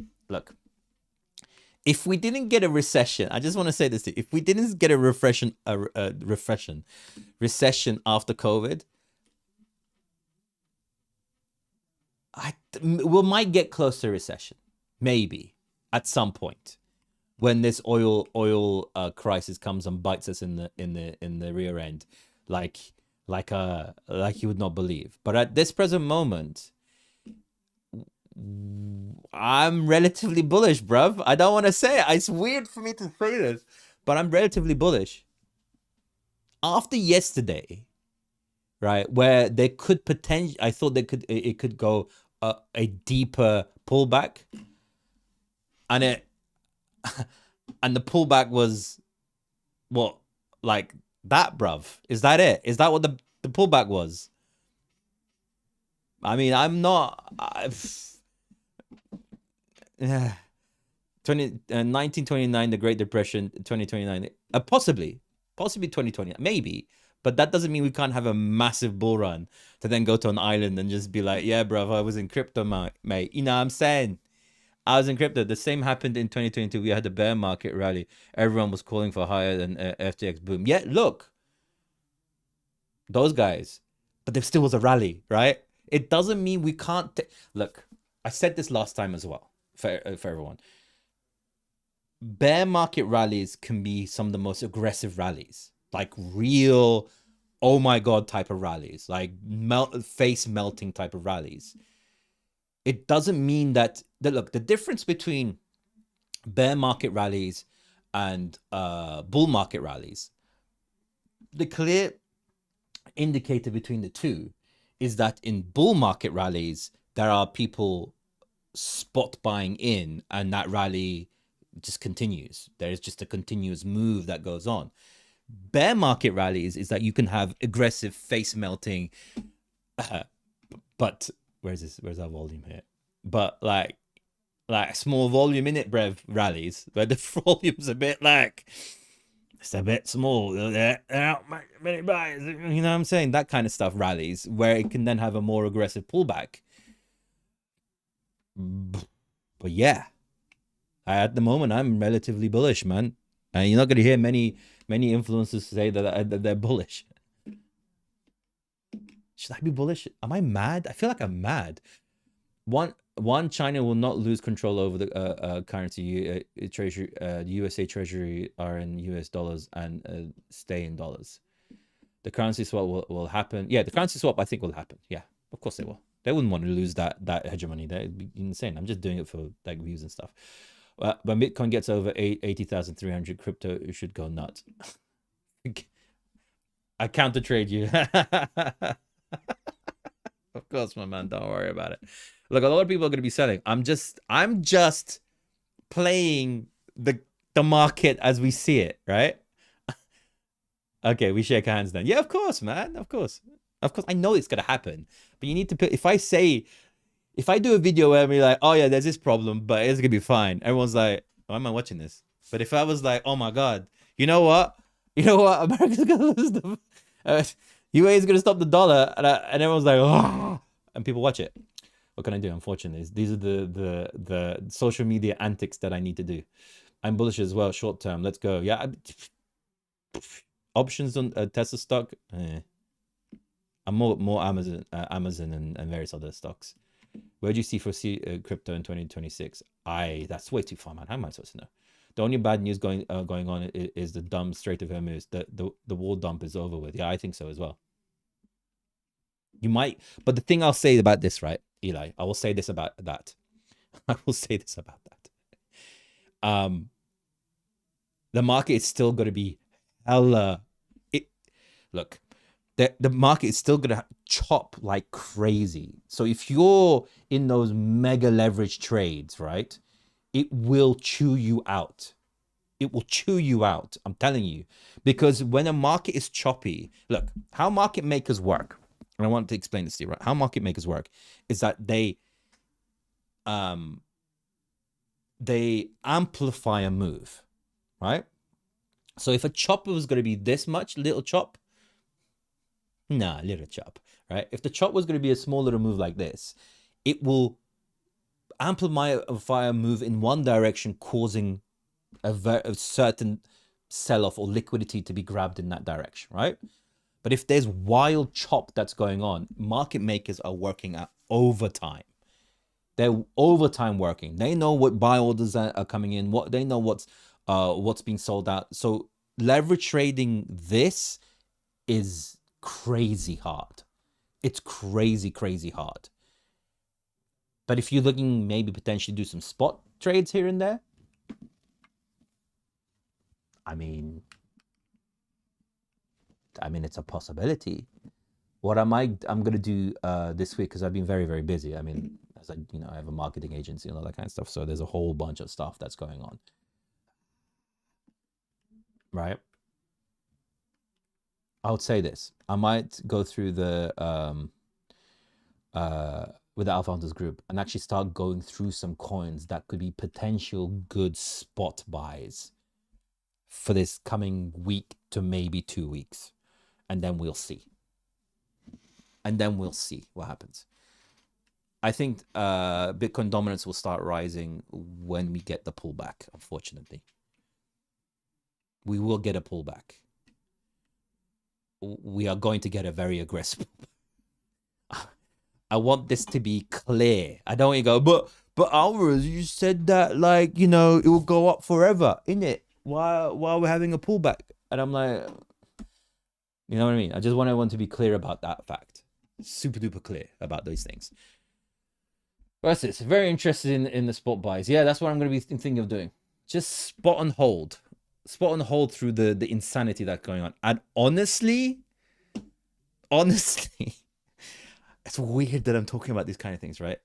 If we didn't get a recession, I just want to say this to you. If we didn't get a recession after COVID, we might get close to recession, maybe at some point when this oil crisis comes and bites us in the rear end, like you would not believe. But at this present moment, I'm relatively bullish, bruv. I don't want to say it. It's weird for me to say this, but I'm relatively bullish. After yesterday, right, where they could potentially, I thought it could go a deeper pullback, and the pullback was what, like that, bruv? Is that it? Is that what the pullback was? I mean, I'm not. 1929, the Great Depression, 2029, possibly 2020, maybe, but that doesn't mean we can't have a massive bull run to then go to an island and just be like, yeah, bro, I was in crypto, mate. You know what I'm saying? I was in crypto. The same happened in 2022. We had the bear market rally. Everyone was calling for higher than FTX boom. Yeah, look, those guys, but there still was a rally, right? It doesn't mean we can't. Look, I said this last time as well for everyone. Bear market rallies can be some of the most aggressive rallies, like real, oh my god type of rallies, like face melting type of rallies. It doesn't mean that look, the difference between bear market rallies and bull market rallies, the clear indicator between the two is that in bull market rallies there are people spot buying in, and that rally just continues. There is just a continuous move that goes on. Bear market rallies is that you can have aggressive face melting, but where's our volume here? But like small volume in it, brev rallies where the volume's a bit like it's a bit small. There aren't many buyers. You know what I'm saying? That kind of stuff rallies where it can then have a more aggressive pullback. But yeah, at the moment I'm relatively bullish, man. And you're not going to hear many influencers say that they're bullish. Should I be bullish? Am I mad? I feel like I'm mad. One, China will not lose control over the currency. Treasury, the USA Treasury are in US dollars and stay in dollars. The currency swap will happen. Yeah, the currency swap I think will happen. Yeah, of course they will. They wouldn't want to lose that hegemony. That'd be insane. I'm just doing it for like views and stuff. When Bitcoin gets over 80,300, crypto should go nuts. I counter trade you. Of course, my man. Don't worry about it. Look, a lot of people are going to be selling. I'm just playing the market as we see it, right? Okay, we shake hands then. Yeah, of course, man. Of course. I know it's going to happen. But you need to put, if I do a video where I'm like, oh yeah, there's this problem, but it's going to be fine. Everyone's like, why am I watching this? But if I was like, oh my God, you know what? America's going to lose the, UA is going to stop the dollar. And everyone's like, oh, and people watch it. What can I do? Unfortunately, these are the social media antics that I need to do. I'm bullish as well, short term. Let's go. Yeah. Options on Tesla stock. I'm more Amazon and various other stocks. Where do you see crypto in 2026? That's way too far, man. How am I supposed to know? The only bad news going on is the dumb Strait of Hormuz. The wall dump is over with. Yeah, I think so as well. You might, but the thing I'll say about this, right, Eli, I will say this about that. I will say this about that. The market is still going to be hella. Look, the market is still going to chop like crazy. So if you're in those mega leverage trades, right, it will chew you out. It will chew you out. I'm telling you, because when a market is choppy, look, how market makers work. And I want to explain this to you, right? How market makers work is that they amplify a move, right? So if a chop was going to be this much, little chop, little chop, right? If the chop was going to be a small little move like this, it will amplify a move in one direction, causing a certain sell-off or liquidity to be grabbed in that direction, right? But if there's wild chop that's going on, market makers are working at overtime. They're overtime working. They know what buy orders are coming in. They know what's being sold out. So leverage trading this is crazy hard. It's crazy hard. But if you're looking maybe potentially do some spot trades here and there, I mean, it's a possibility. What I'm gonna do this week, because I've been very busy. I mean, as I have a marketing agency and all that kind of stuff. So there's a whole bunch of stuff that's going on, right? I would say this. I might go through the with the Alpha Hunters group and actually start going through some coins that could be potential good spot buys for this coming week to maybe 2 weeks, and then we'll see. And then we'll see what happens. I think Bitcoin dominance will start rising when we get the pullback, unfortunately. We will get a pullback. We are going to get a very aggressive. I want this to be clear. I don't want you to go, but Alvarez, you said that like, it will go up forever, innit? While we're having a pullback. And I'm like, you know what I mean? I just want everyone to be clear about that fact. Super duper clear about those things. What's this? Very interested in the spot buys. Yeah, that's what I'm going to be thinking of doing. Just spot and hold. Spot and hold through the insanity that's going on. And honestly, it's weird that I'm talking about these kind of things, right?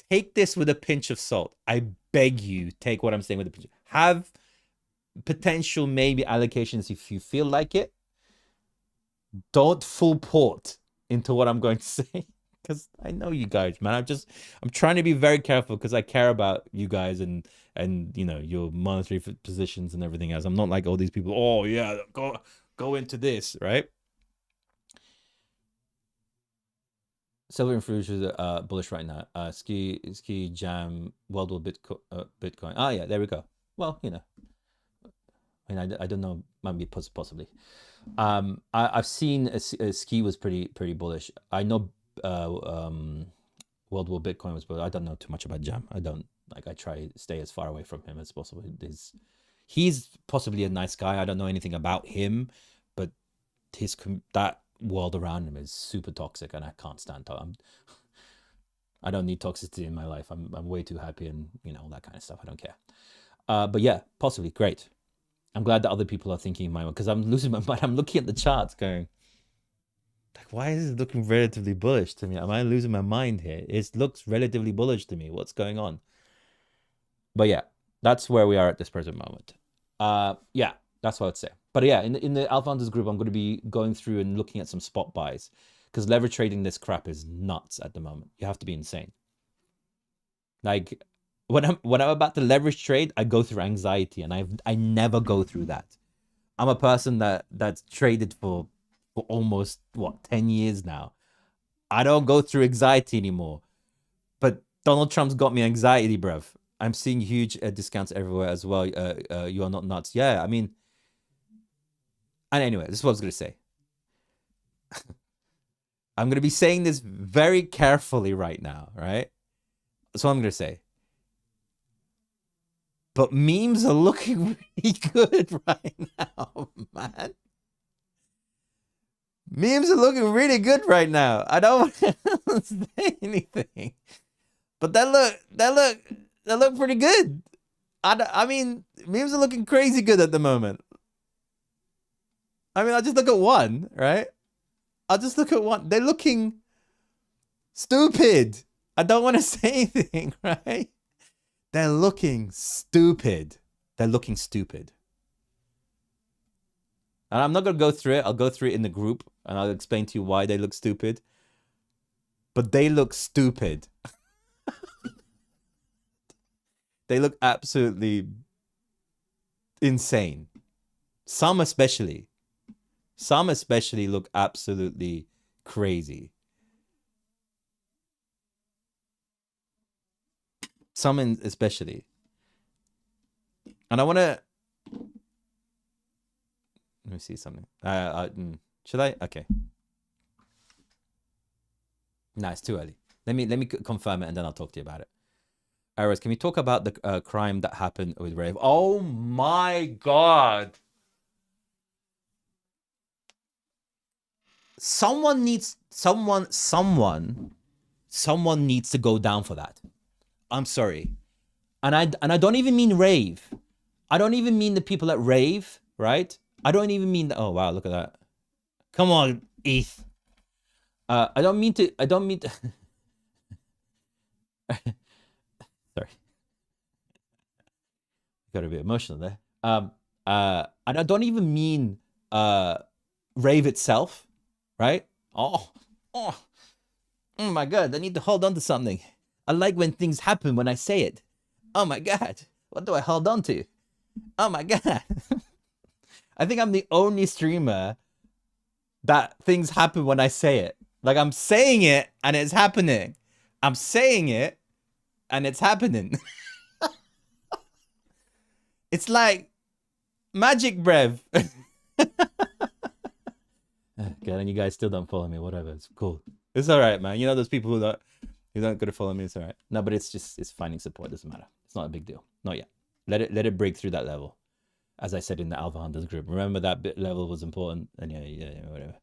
Take this with a pinch of salt. I beg you, take what I'm saying with a pinch. Have potential maybe allocations if you feel like it. Don't full port into what I'm going to say, because I know you guys, man. I'm trying to be very careful because I care about you guys and your monetary positions and everything else. I'm not like all these people. Oh yeah, go into this, right? Silver and Fuchs are bullish right now. Ski Jam World War Bitcoin. Ah yeah, there we go. Well, I mean, I don't know, maybe possibly. I've seen Ski was pretty bullish. I know World War Bitcoin was, but I don't know too much about Jam. I don't I try to stay as far away from him as possible. He's possibly a nice guy. I don't know anything about him, but that world around him is super toxic, and I can't stand it. I don't need toxicity in my life. I'm way too happy, and all that kind of stuff. I don't care. But yeah, possibly great. I'm glad that other people are thinking my way, because I'm losing my mind. I'm looking at the charts going, like, why is it looking relatively bullish to me? Am I losing my mind here? It looks relatively bullish to me. What's going on? But yeah, that's where we are at this present moment. Yeah, that's what I'd say. But yeah, in the Alpha Hunters group, I'm going to be going through and looking at some spot buys, because leverage trading this crap is nuts at the moment. You have to be insane. Like, when I'm about to leverage trade, I go through anxiety, and I never go through that. I'm a person that's traded for almost 10 years now. I don't go through anxiety anymore. But Donald Trump's got me anxiety, bruv. I'm seeing huge discounts everywhere as well. You are not nuts. Yeah, I mean, And anyway, this is what I was going to say. I'm going to be saying this very carefully right now, right? That's what I'm going to say. But memes are looking really good right now, man. Memes are looking really good right now. I don't want to say anything, but that look pretty good. I mean, memes are looking crazy good at the moment. I mean, I'll just look at one, right? I'll just look at one. They're looking stupid. I don't want to say anything, right? They're looking stupid. They're looking stupid. And I'm not going to go through it. I'll go through it in the group and I'll explain to you why they look stupid. But they look stupid. They look absolutely insane. Some especially look absolutely crazy. Some especially. And I want to... Let me see something. Should I? Okay. No, it's too early. Let me confirm it and then I'll talk to you about it. Ares, can we talk about the crime that happened with Rave? Oh my God. Someone needs to go down for that. I'm sorry. And I don't even mean Rave. I don't even mean the people at Rave, right? I don't even mean that. Oh wow, look at that. Come on, ETH. I don't mean to sorry. Got a bit emotional there. And I don't even mean Rave itself, right? Oh my God, I need to hold on to something. I like when things happen when I say it. Oh my God, what do I hold on to? Oh my God. I think I'm the only streamer that things happen when I say it. Like I'm saying it and it's happening. I'm saying it and it's happening. It's like magic, brev. God, and you guys still don't follow me. Whatever, it's cool. It's all right, man. You know those people who don't go to follow me. It's all right. No, but it's finding support. It doesn't matter. It's not a big deal. Not yet. Let it break through that level. As I said in the Alpha Hunters group, remember that bit level was important. And yeah, whatever.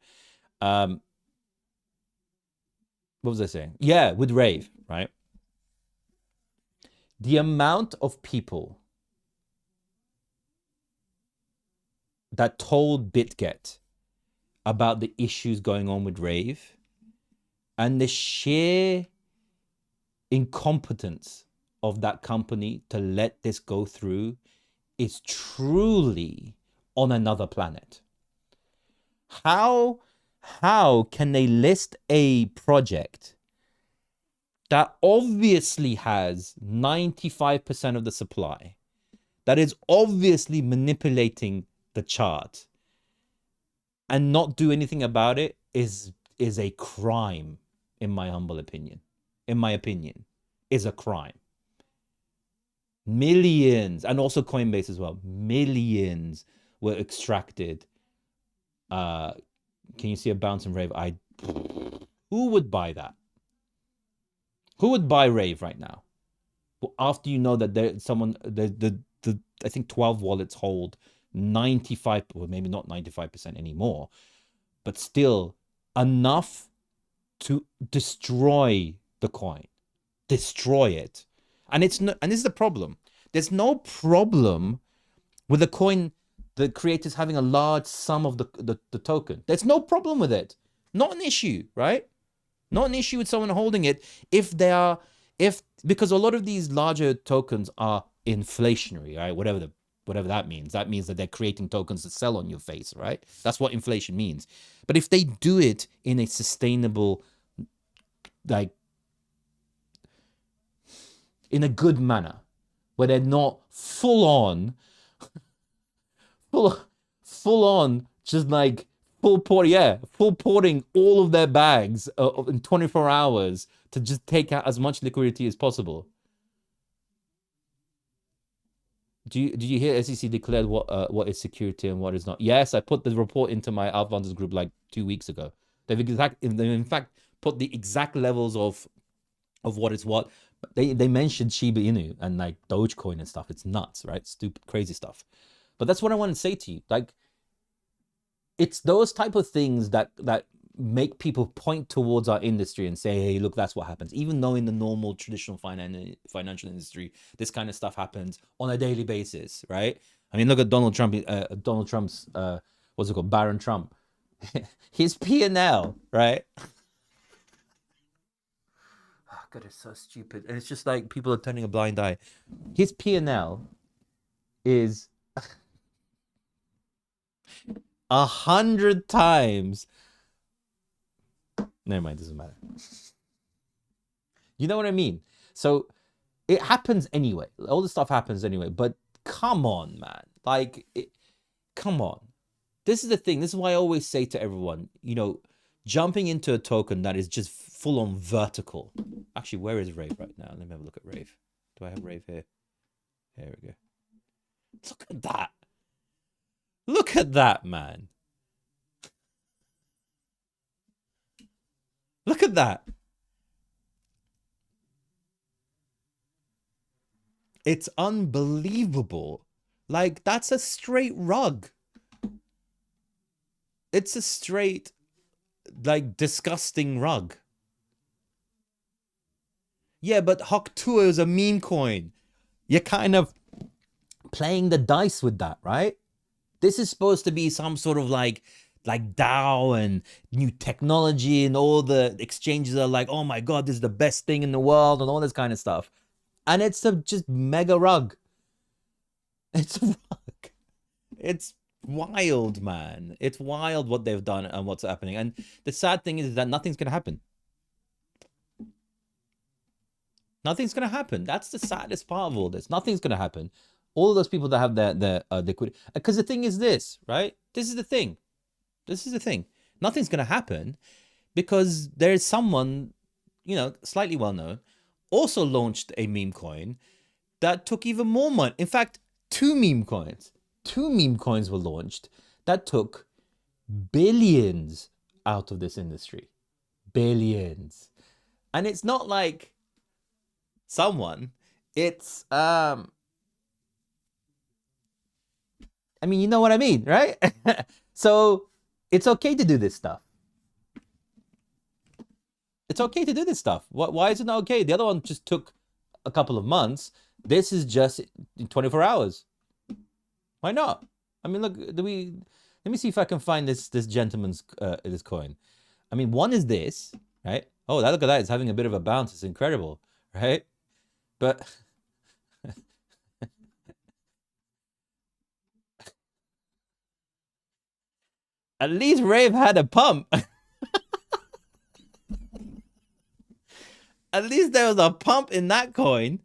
What was I saying? Yeah, with Rave, right? The amount of people that told BitGet about the issues going on with Rave and the sheer incompetence of that company to let this go through is truly on another planet. How can they list a project that obviously has 95% of the supply, that is obviously manipulating the chart, and not do anything about it is a crime, in my humble opinion. In my opinion, is a crime. Millions, and also Coinbase as well, millions were extracted. Can you see a bounce in Rave? Who would buy that? Who would buy Rave right now? Well, after you know that I think 12 wallets hold 95, well, maybe not 95% anymore, but still enough to destroy the coin, destroy it. And this is the problem. There's no problem with the coin, the creators having a large sum of the token. There's no problem with it. Not an issue, right? Not an issue with someone holding it because a lot of these larger tokens are inflationary, right? Whatever that means. That means that they're creating tokens to sell on your face, right? That's what inflation means. But if they do it in a sustainable, like, in a good manner, where they're not full on, just like full porting all of their bags in 24 hours to just take out as much liquidity as possible. Did you hear SEC declared what is security and what is not? Yes, I put the report into my Alphonsus group like 2 weeks ago. They in fact put the exact levels of what is what. They mentioned Shiba Inu and like Dogecoin and stuff. It's nuts, right? Stupid, crazy stuff. But that's what I want to say to you. Like, it's those type of things that make people point towards our industry and say, hey, look, that's what happens. Even though in the normal traditional financial industry, this kind of stuff happens on a daily basis, right? I mean, look at Donald Trump's what's it called, Baron Trump. His P&L, right? Oh god, it's so stupid. And it's just like people are turning a blind eye. His P&L is 100 times. Never mind, doesn't matter. You know what I mean? So it happens anyway. All this stuff happens anyway. But come on, man. Like, come on. This is the thing. This is why I always say to everyone, you know, jumping into a token that is just full on vertical. Actually, where is Rave right now? Let me have a look at Rave. Do I have Rave here? Here we go. Look at that. Look at that, man. Look at that. It's unbelievable. Like, that's a straight rug. It's a straight, like, disgusting rug. Yeah, but Hawk2 is a meme coin. You're kind of playing the dice with that, right? This is supposed to be some sort of like DAO and new technology, and all the exchanges are like, oh my god, this is the best thing in the world and all this kind of stuff. And it's a just mega rug. It's a rug. It's wild, man. It's wild what they've done and what's happening. And the sad thing is that nothing's going to happen. Nothing's going to happen. That's the saddest part of all this. Nothing's going to happen. All of those people that have their liquidity. Because the thing is this, right? This is the thing. This is the thing. Nothing's going to happen because there is someone, you know, slightly well-known, also launched a meme coin that took even more money. In fact, two meme coins were launched that took billions out of this industry. Billions. And it's not like someone, it's I mean, you know what I mean, right? So it's okay to do this stuff. It's okay to do this stuff. Why is it not okay? The other one just took a couple of months. This is just 24 hours. Why not? I mean, look, let me see if I can find this gentleman's this coin. I mean, one is this, right? Oh, look at that. It's having a bit of a bounce. It's incredible, right? But at least Rave had a pump. At least there was a pump in that coin.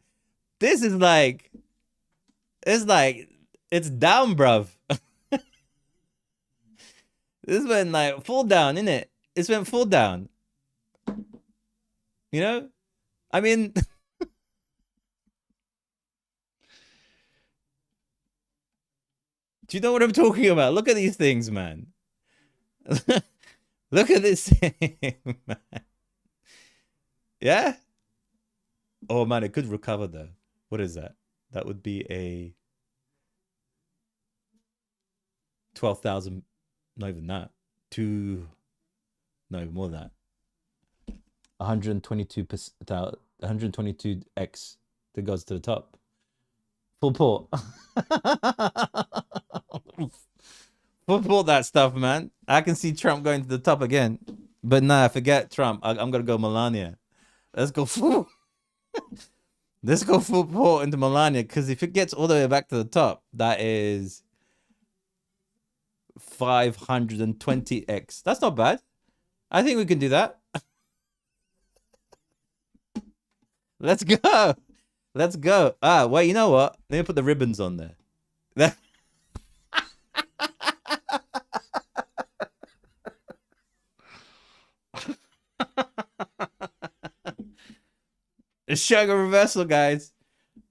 This is like, it's down, bruv. This went like full down, innit? It went full down. You know? I mean, do you know what I'm talking about? Look at these things, man. Look at this thing, man. Yeah? Oh, man, it could recover, though. What is that? That would be a 12,000. Not even that. No, more than that. 122x that goes to the top. Full port. Full port that stuff, man. I can see Trump going to the top again. But nah, forget Trump. I'm gonna go Melania. Let's go full. Let's go full port into Melania, because if it gets all the way back to the top, that is 520x. That's not bad. I think we can do that. Let's go. Let's go. Ah, wait, you know what? Let me put the ribbons on there. It's showing a reversal, guys.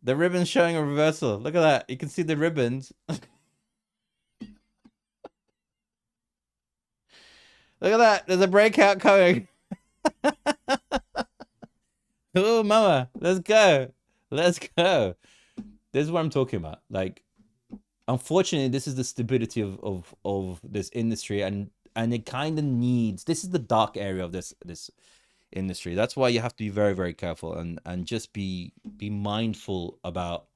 The ribbon's showing a reversal. Look at that. You can see the ribbons. Look at that. There's a breakout coming. Oh, mama. Let's go. Let's go. This is what I'm talking about. Like, unfortunately, this is the stability of this industry, and it kind of needs. This is the dark area of this industry. That's why you have to be very, very careful and just be mindful about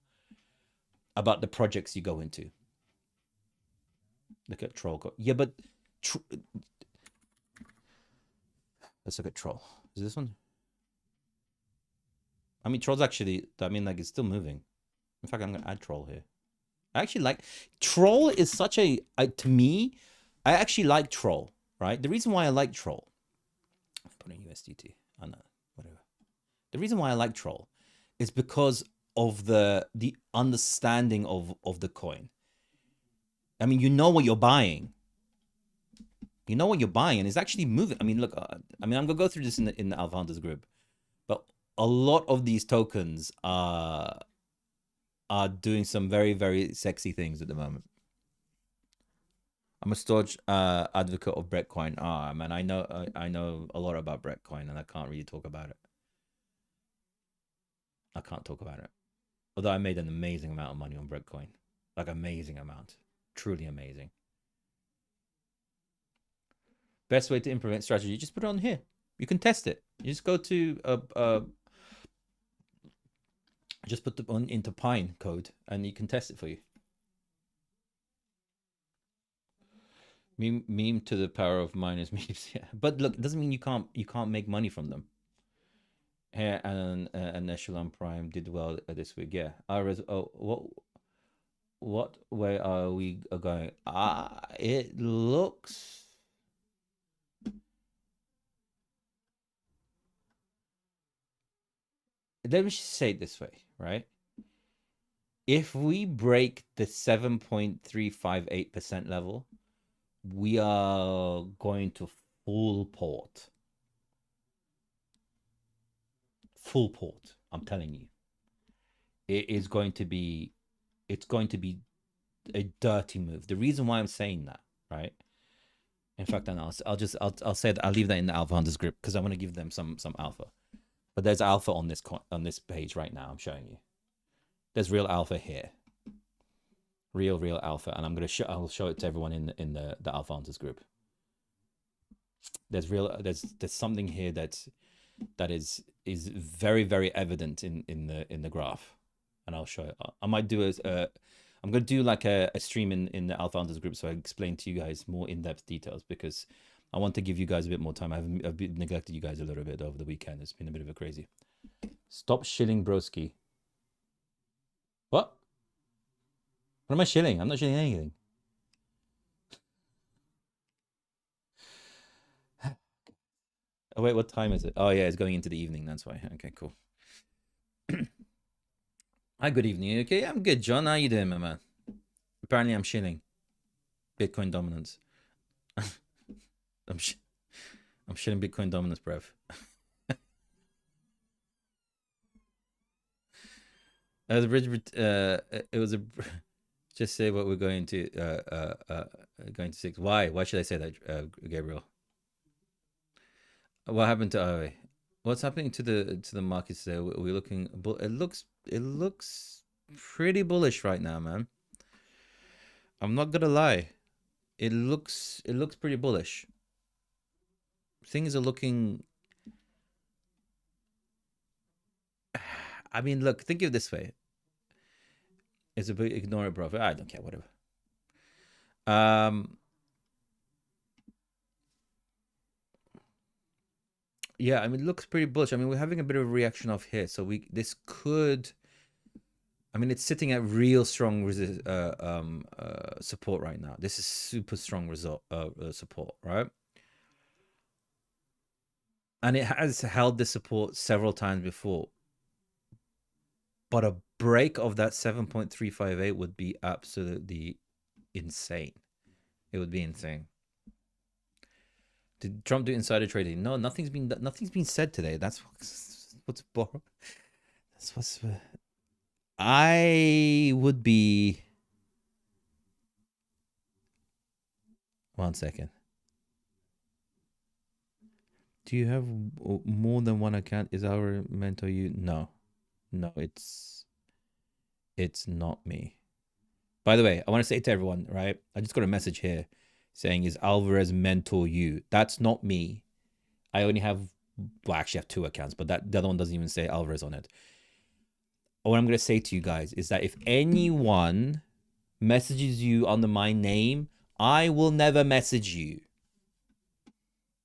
the projects you go into. Look at troll. Yeah, but let's look at troll. Is this one? I mean, troll's actually. I mean, like, it's still moving. In fact, I'm gonna add troll here. I actually like troll. Is such a to me. I actually like troll. Right. The reason why I like troll. Put in USDT. I know. Whatever. The reason why I like troll is because of the understanding of the coin. I mean, you know what you're buying. You know what you're buying, and it's actually moving. I mean, look. I mean, I'm gonna go through this in the Alpha Hunters group, but a lot of these tokens are doing some very, very sexy things at the moment. I'm a staunch advocate of Breckcoin. Ah, man, I know a lot about Breckcoin, and I can't really talk about it. I can't talk about it. Although I made an amazing amount of money on Breckcoin, like amazing amount, truly amazing. Best way to implement strategy: just put it on here. You can test it. You just go to just put it on into Pine code, and you can test it for you. Meme to the power of minus memes. Yeah, but look, it doesn't mean you can't make money from them. Here and Echelon Prime did well this week. Yeah. What way are we going? It looks. Let me just say it this way, right? If we break the 7.358% level, we are going to full port. Full port. I'm telling you. It's going to be a dirty move. The reason why I'm saying that, right? In fact, I'll say that I'll leave that in the Alpha Hunters group because I want to give them some alpha. But there's alpha on this page right now. I'm showing you. There's real alpha here. Real alpha, and I'll show it to everyone in the Alpha Hunters group. There's something here that is very, very evident in the graph, and I'll show it. I might do I'm gonna do like a stream in the Alpha Hunters group, so I explain to you guys more in-depth details because I want to give you guys a bit more time. I've neglected you guys a little bit over the weekend. It's been a bit of a crazy. Stop shilling broski. What? What am I shilling? I'm not shilling anything. Oh wait, what time is it? Oh yeah, it's going into the evening. That's why. Okay, cool. Hi, good evening. Okay, I'm good, John. How you doing, my man? Apparently, I'm shilling. Bitcoin dominance. I'm shilling Bitcoin dominance, bruv. As a bridge, it was a. Just say what we're going to 6. Why? Why should I say that, Gabriel? What happened to Aoi? What's happening to the markets there? We're looking. It looks pretty bullish right now, man. I'm not gonna lie. It looks pretty bullish. Things are looking. I mean, look. Think of it this way. It's a bit ignore it, bro. I don't care. Whatever. Yeah, I mean, it looks pretty bullish. I mean, we're having a bit of a reaction off here, so this could. I mean, it's sitting at real strong support right now. This is super strong support, right? And it has held this support several times before. But a break of that 7.358 would be absolutely insane. It would be insane. Did Trump do insider trading? No, nothing's been said today. That's what's borrowed. That's what's. I would be. One second. Do you have more than one account? Is our mentor you? No, no, it's not me. By the way, I want to say to everyone, right? I just got a message here saying, "Is Alvarez mentor you?" That's not me. I only have, well, I actually have two accounts, but that the other one doesn't even say Alvarez on it. What I'm gonna say to you guys is that if anyone messages you under my name, I will never message you.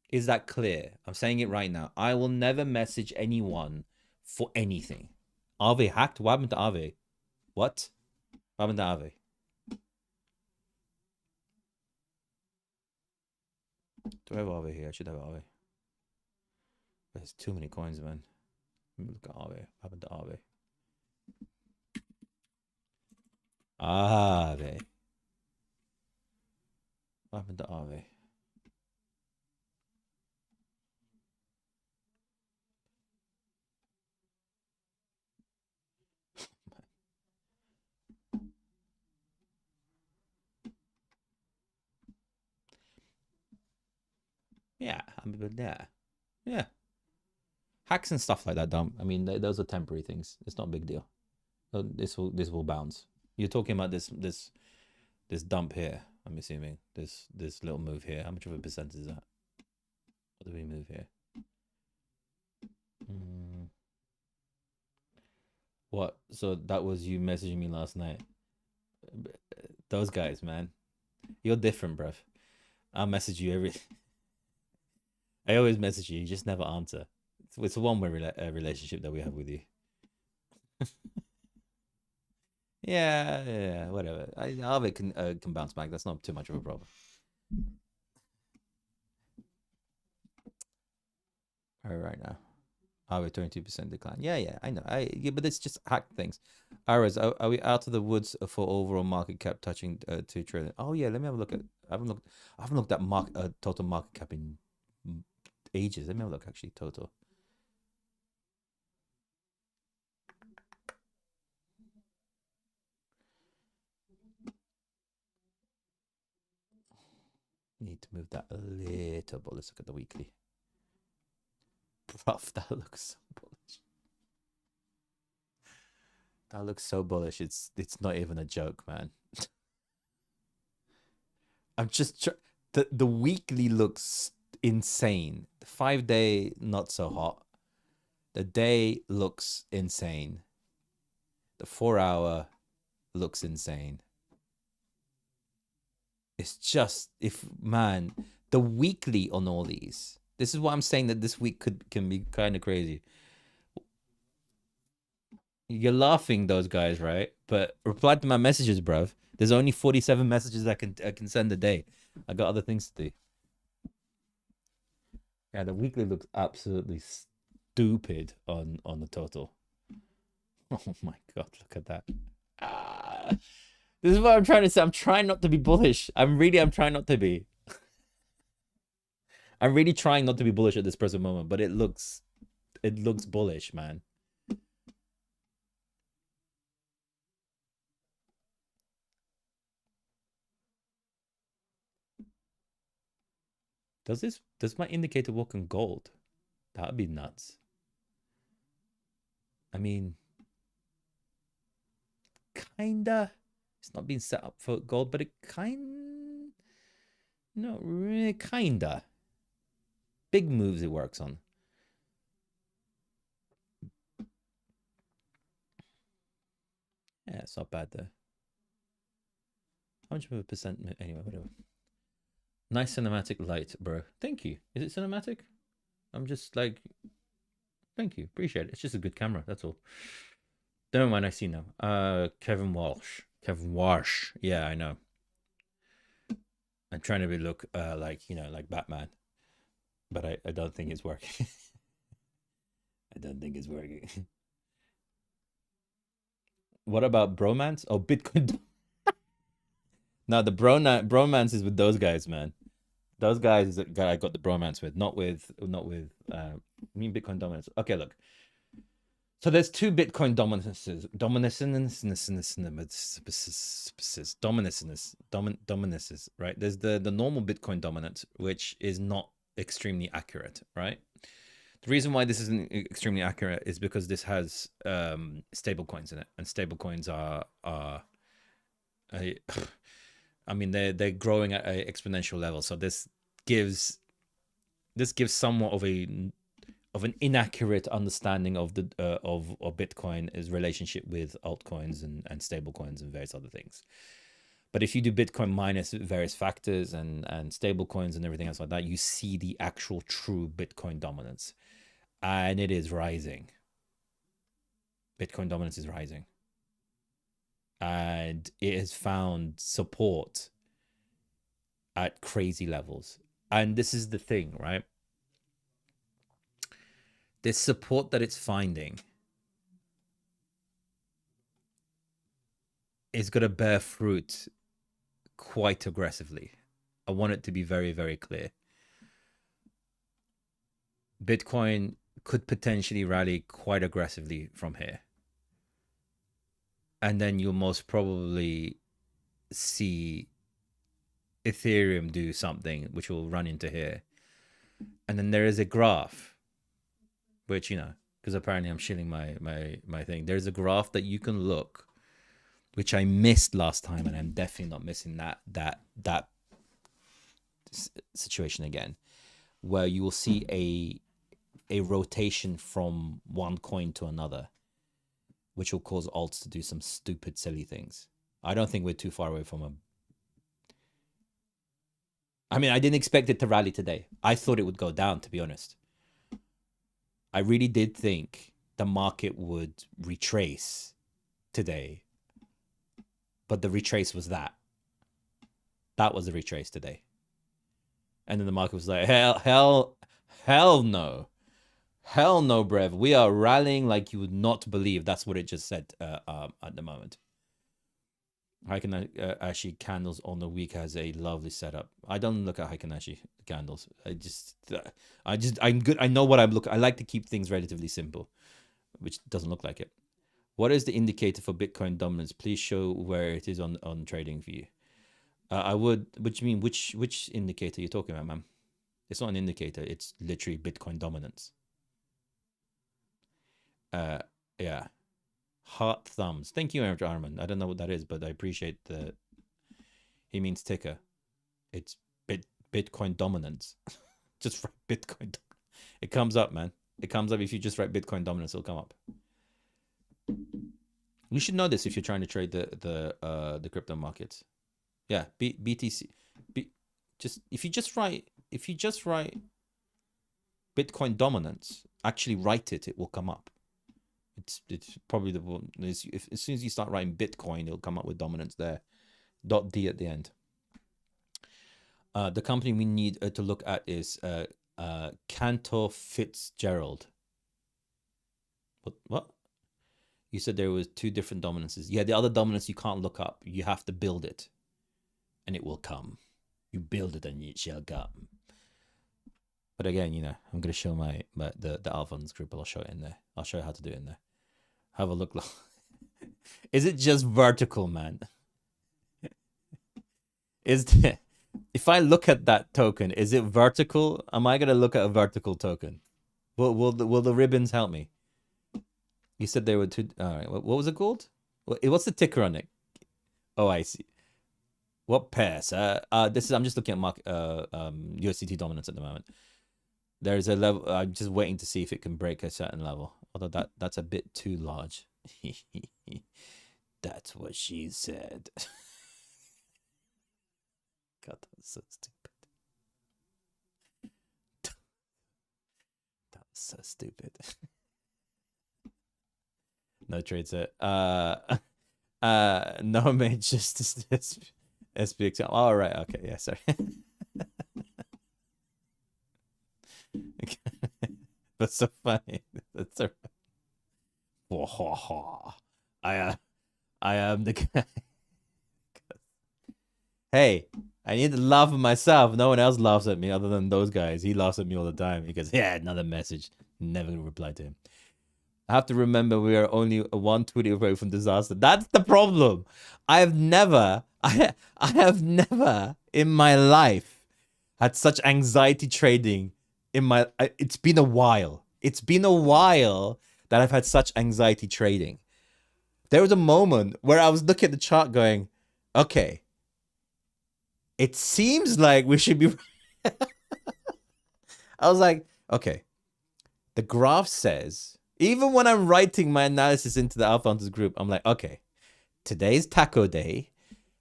Is that clear? I'm saying it right now. I will never message anyone for anything. Ave hacked? What happened to Ave? What? What happened to Ave? Do I have Ave here? I should have Ave. There's too many coins, man. Look at Ave. What happened to Ave? Ave. What happened to Ave? Yeah, I mean, yeah, yeah. Hacks and stuff like that don't. I mean, those are temporary things. It's not a big deal. This will bounce. You're talking about this dump here. I'm assuming this little move here. How much of a percentage is that? What do we move here? What? So that was you messaging me last night. Those guys, man. You're different, bruv. I'll message you every. I always message you. You just never answer. It's a one-way relationship that we have with you. Yeah, whatever. Arve can bounce back. That's not too much of a problem. All right now. Arve 22% decline. Yeah, I know. But it's just hack things. Aras, are we out of the woods for overall market cap touching 2 trillion? Oh yeah, let me have a look at. I haven't looked at total market cap in ages. Let me have a look. Actually, total. Need to move that a little, but let's look at the weekly. Bruv, that looks so bullish. That looks so bullish. It's not even a joke, man. I'm just the weekly looks insane. The 5-day not so hot. The day looks insane. The 4-hour looks insane. It's just the weekly on all these. This is what I'm saying, that this week can be kind of crazy. You're laughing, those guys, right? But reply to my messages, bruv. There's only 47 messages I can send a day. I got other things to do. Yeah, the weekly looks absolutely stupid on the total. Oh my god, look at that. This is what I'm trying to say. I'm trying not to be bullish. I'm trying not to be. I'm really trying not to be bullish at this present moment, but it looks bullish, man. Does my indicator work on gold? That would be nuts. I mean, kinda. It's not being set up for gold, but it not really, kinda. Big moves it works on. Yeah, it's not bad though. How much of a percent? Anyway, whatever. Nice cinematic light, bro. Thank you. Is it cinematic? I'm just like, thank you. Appreciate it. It's just a good camera. That's all. Never mind. I see now. Kevin Walsh. Kevin Walsh. Yeah, I know. I'm trying to look like, like Batman, but I don't think it's working. I don't think it's working. What about bromance? Oh, Bitcoin. No, the bromance is with those guys, man. Those guys that I got the bromance with, not with I mean Bitcoin dominance. Okay, look. So there's two Bitcoin dominances, dominances, right? There's the normal Bitcoin dominance, which is not extremely accurate, right? The reason why this isn't extremely accurate is because this has stable coins in it, and stable coins are I mean they're growing at an exponential level. So this gives somewhat of an inaccurate understanding of the of Bitcoin's relationship with altcoins and stable coins and various other things. But if you do Bitcoin minus various factors and stable coins and everything else like that, you see the actual true Bitcoin dominance. And it is rising. Bitcoin dominance is rising. And it has found support at crazy levels. And this is the thing, right? This support that it's finding is going to bear fruit quite aggressively. I want it to be very, very clear. Bitcoin could potentially rally quite aggressively from here. And then you'll most probably see Ethereum do something which will run into here. And then there is a graph, which, you know, because apparently I'm shilling my thing. There's a graph that you can look, which I missed last time, and I'm definitely not missing that situation again, where you will see a rotation from one coin to another, which will cause alts to do some stupid, silly things. I don't think we're too far away from I mean, I didn't expect it to rally today. I thought it would go down, to be honest. I really did think the market would retrace today. But the retrace was that. That was the retrace today. And then the market was like, hell no. Hell no, Brev. We are rallying like you would not believe. That's what it just said at the moment. Heiken-Ashi candles on the week has a lovely setup. I don't look at Heiken-Ashi candles. I'm good. I know what I'm looking. I like to keep things relatively simple, which doesn't look like it. What is the indicator for Bitcoin dominance? Please show where it is on TradingView. I would. What do you mean? Which indicator you're talking about, ma'am? It's not an indicator. It's literally Bitcoin dominance. Yeah. Heart thumbs. Thank you, Arman. I don't know what that is, but I appreciate the. He means ticker. It's Bitcoin dominance. Just write Bitcoin. It comes up, man. It comes up if you just write Bitcoin dominance. It'll come up. You should know this if you're trying to trade the crypto markets. Yeah, BTC. If you just write Bitcoin dominance, actually write it. It will come up. It's probably the one. As soon as you start writing Bitcoin, it'll come up with dominance there. .d at the end. The company we need to look at is Cantor Fitzgerald. What? You said there was two different dominances. Yeah, the other dominance you can't look up. You have to build it, and it will come. You build it, and it shall come. But again, you know, I'm gonna show the alpha on the script. I'll show it in there. I'll show you how to do it in there. Have a look. Is it just vertical, man? If I look at that token, is it vertical? Am I gonna look at a vertical token? Will the ribbons help me? You said there were two. All right. What was it called? What's the ticker on it? Oh, I see. What pair, sir? I'm just looking at USDT dominance at the moment. There's a level. I'm just waiting to see if it can break a certain level. Although that's a bit too large. That's what she said. God, that's so stupid. That was so stupid. No trade set. No made just SPX. All right. Okay. Yeah. Sorry. That's so funny. That's so. I am the guy. Hey, I need to laugh at myself. No one else laughs at me other than those guys. He laughs at me all the time. He goes, yeah, another message. Never reply to him. I have to remember we are only one tweet away from disaster. That's the problem. I have never, I have never in my life had such anxiety trading in my. It's been a while. It's been a while that I've had such anxiety trading. There was a moment where I was looking at the chart, going, "Okay, it seems like we should be." I was like, "Okay, the graph says." Even when I'm writing my analysis into the Alpha Hunters group, I'm like, okay, today's taco day.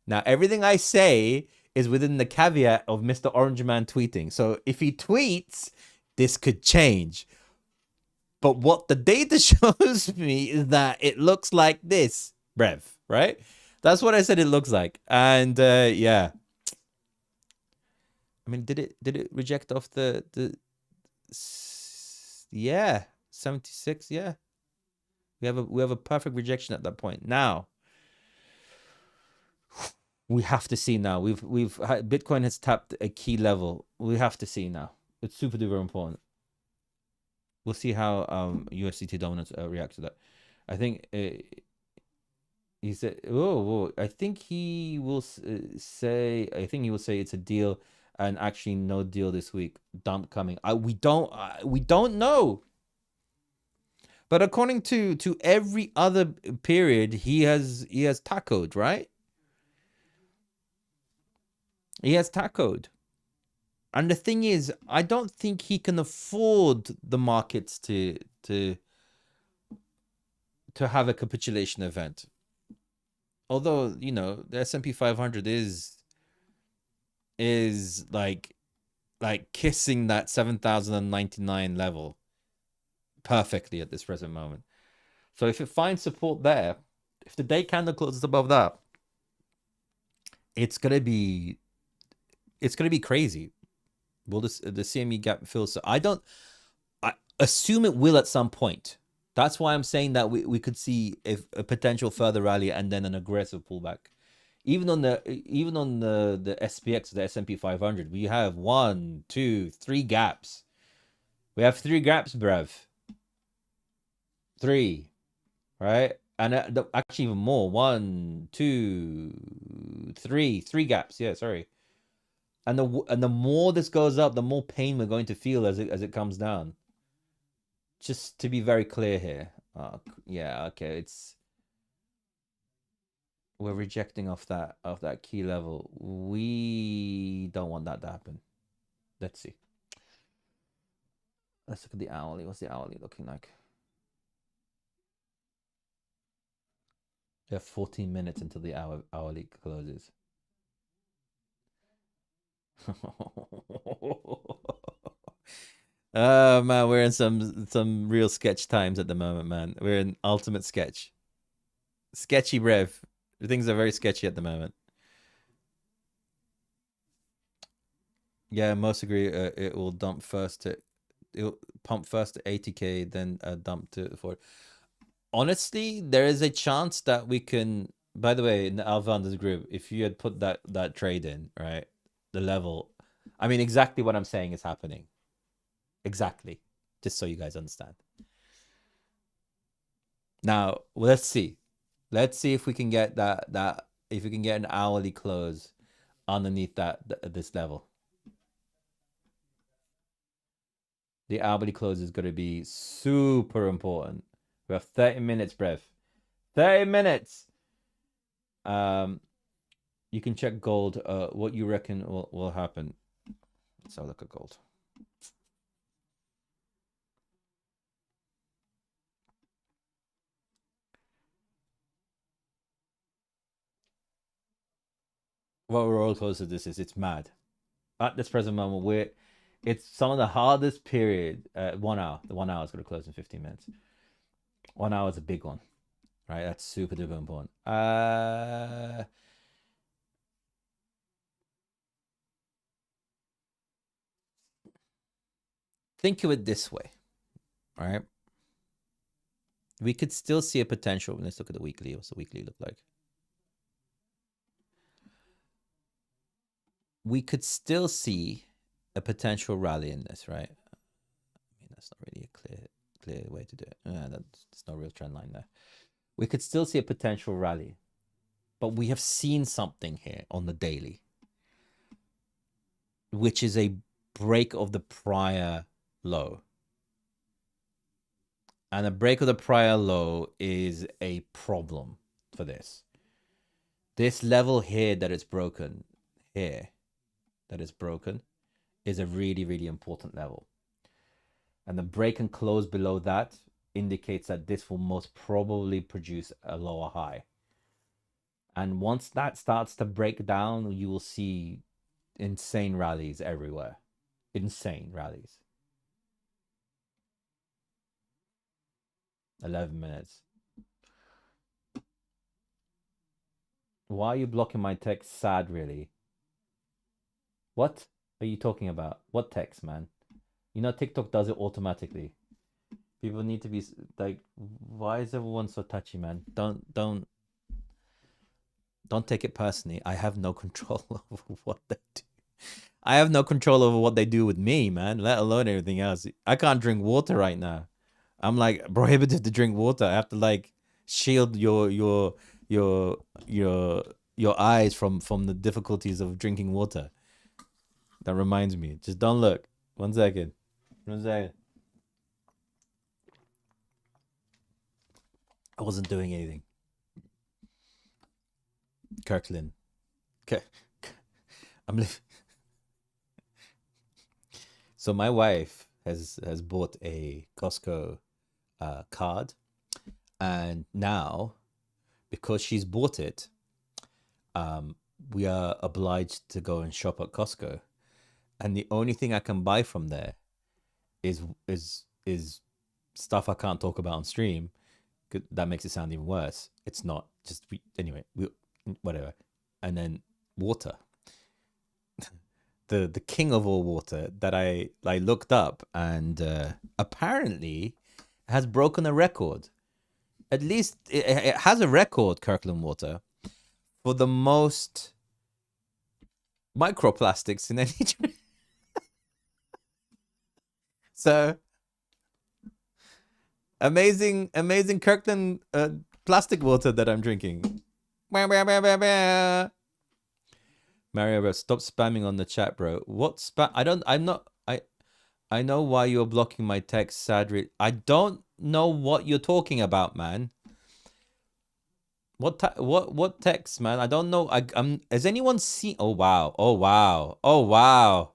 Now, everything I say is within the caveat of Mr. Orange Man tweeting. So if he tweets, this could change. But what the data shows me is that it looks like this, Brev, right? That's what I said it looks like. And yeah. I mean, did it reject off the yeah, 76, yeah. We have a perfect rejection at that point. Now, we have to see now. Bitcoin has tapped a key level. We have to see now. It's super duper important. We'll see how USDT dominance reacts to that. I think he said, I think he will say. I think he will say it's a deal, and actually no deal this week. Dump coming. We don't know. But according to every other period, he has tacoed, right? He has tacoed. And the thing is, I don't think he can afford the markets to have a capitulation event. Although, you know, the S&P 500 is like kissing that 7,099 level perfectly at this present moment. So if it finds support there, if the day candle closes above that, it's gonna be crazy. Will the CME gap fill? So I assume it will at some point. That's why I'm saying that we could see a potential further rally and then an aggressive pullback. Even on the SPX, the S&P 500, we have 1, 2, 3 gaps. We have 3 gaps, bruv. 3, right? And actually even more. 1, 2, 3 gaps. Yeah, sorry. And the more this goes up, the more pain we're going to feel as it comes down. Just to be very clear here. Yeah, okay, we're rejecting off that key level. We don't want that to happen. Let's see. Let's look at the hourly. What's the hourly looking like? We have 14 minutes until the hourly closes. Oh man, we're in some real sketch times at the moment, man. We're in ultimate sketch. Sketchy Rev. Things are very sketchy at the moment. Yeah, most agree. It will dump first to, it'll pump first to 80K, then dump to 40. Honestly, there is a chance that we can. By the way, in the Alvander's group, if you had put that trade in, right, the level, I mean, exactly what I'm saying is happening. Exactly, just so you guys understand. Now, let's see. Let's see if we can get that if we can get an hourly close underneath this level. The hourly close is going to be super important. We have 30 minutes, Brev. 30 minutes. You can check gold. What you reckon will happen? Let's have a look at gold. What roller coaster this is? It's mad. At this present moment, it's some of the hardest period. 1 hour. The 1 hour is going to close in 15 minutes. 1 hour is a big one, right? That's super duper important. Think of it this way, all right? We could still see a potential. Let's look at the weekly. What's the weekly look like? We could still see a potential rally in this, right? I mean, that's not really a clear clear way to do it. There's no real trend line there. We could still see a potential rally, but we have seen something here on the daily, which is a break of the prior low. And a break of the prior low is a problem for this. This level here that is broken, here, that is broken, is a really, really important level. And the break and close below that indicates that this will most probably produce a lower high. And once that starts to break down, you will see insane rallies everywhere. Insane rallies. 11 minutes. Why are you blocking my text? Sad, really. What are you talking about? What text, man? You know, TikTok does it automatically. People need to be like, why is everyone so touchy, man? Don't take it personally. I have no control over what they do. I have no control over what they do with me, man, let alone everything else. I can't drink water right now. I'm like prohibited to drink water. I have to like shield your eyes from the difficulties of drinking water. That reminds me. Just don't look. 1 second. 1 second. I wasn't doing anything. Kirkland. Okay. I'm li- So my wife has bought a Costco card, and now because she's bought it, we are obliged to go and shop at Costco, and the only thing I can buy from there is stuff I can't talk about on stream. That makes it sound even worse. It's not just anyway. Whatever, and then water. The king of all water that I looked up, and apparently has broken a record. At least it has a record, Kirkland Water, for the most microplastics in any drink. So amazing Kirkland plastic water that I'm drinking. Mario, bro, stop spamming on the chat, bro. What spam? I know why you're blocking my text, Sadri. I don't know what you're talking about, man. What text, man? I don't know. Has anyone seen? Oh wow! Oh wow! Oh wow!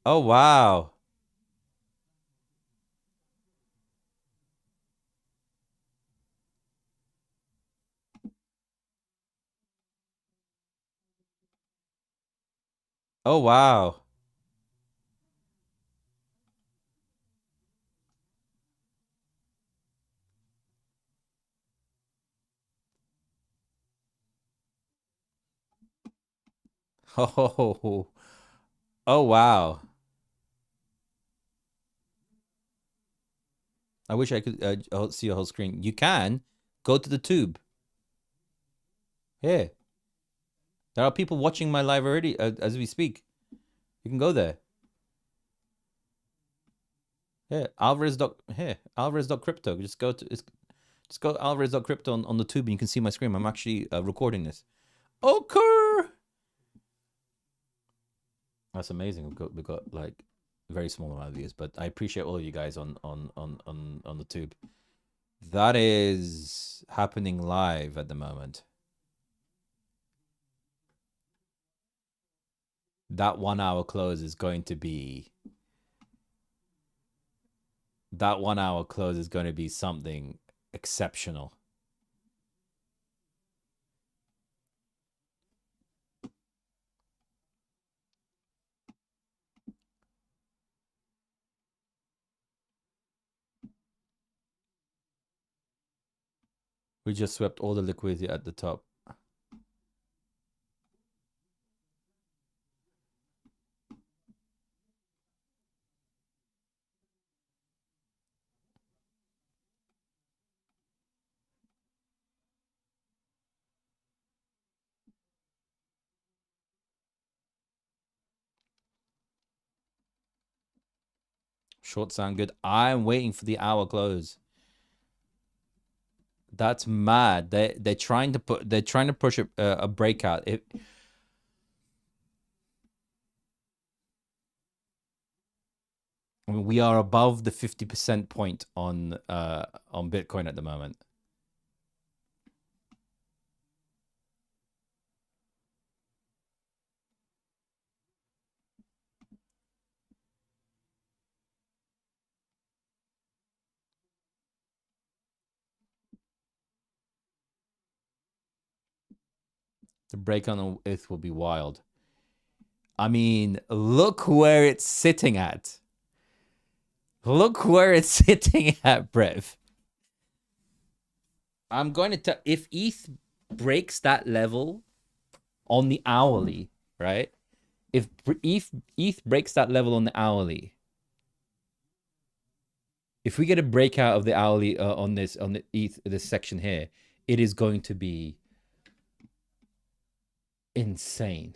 Oh wow! Oh wow! Oh, oh wow! I wish I could see your whole screen. You can go to the tube. Here, there are people watching my live already as we speak. You can go there. Here, Alvarez.crypto. Just go Alvarez.crypto on the tube and you can see my screen. I'm actually recording this. Okay. That's amazing. We got like very small amount of views, but I appreciate all of you guys on the tube. That is happening live at the moment. That 1 hour close is going to be something exceptional. We just swept all the liquidity at the top. Short sound good. I'm waiting for the hour close. That's mad. They're trying to push a breakout. I mean, we are above the 50% point on Bitcoin at the moment. The breakout on ETH will be wild. I mean, look where it's sitting at. Look where it's sitting at, Brev. I'm going to tell, if ETH breaks that level on the hourly, right? If ETH breaks that level on the hourly, if we get a breakout of the hourly on the ETH this section here, it is going to be insane.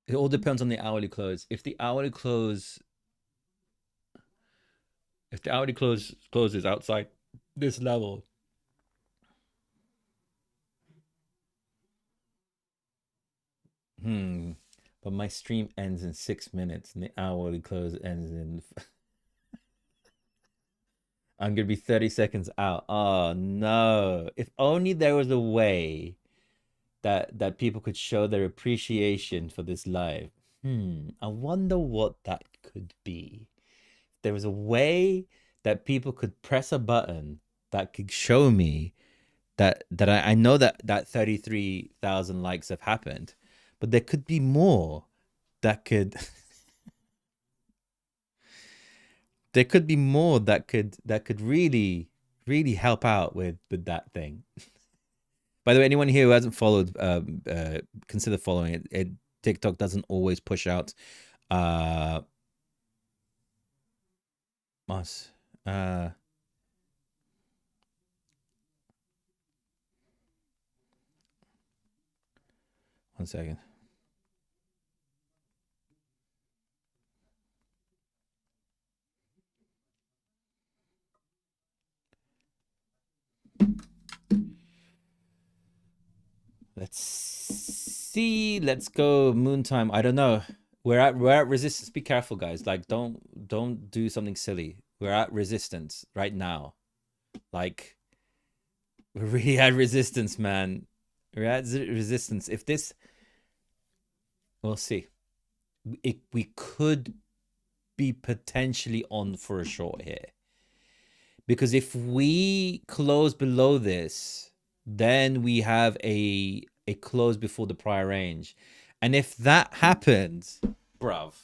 It all depends on the hourly close. If the hourly close closes outside this level, but my stream ends in 6 minutes and the hourly close ends in I'm gonna be 30 seconds out. Oh no. If only there was a way that people could show their appreciation for this live. I wonder what that could be. There was a way that people could press a button that could show me that I know that 33,000 likes have happened, but there could be more that could there could be more that could really help out with that thing. By the way, anyone here who hasn't followed, consider following it. TikTok doesn't always push out us. One second. Let's see. Let's go moon time. I don't know. We're at resistance. Be careful, guys. Like, don't do something silly. We're at resistance right now. Like, we're really at resistance, man. We're at resistance. If this, we'll see. We could be potentially on for a short here. Because if we close below this, then we have a close before the prior range. And if that happens, bruv,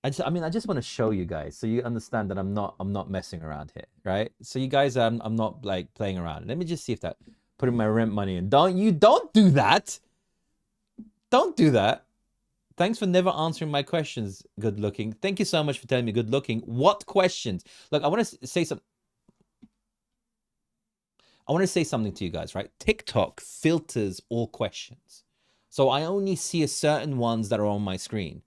I just want to show you guys so you understand that I'm not messing around here, right? So you guys, I'm not like playing around. Let me just see if that putting my rent money in. Don't do that. Don't do that. Thanks for never answering my questions, good looking. Thank you so much for telling me good looking. What questions? Look, I want to say something. I want to say something to you guys, right? TikTok filters all questions. So I only see a certain ones that are on my screen.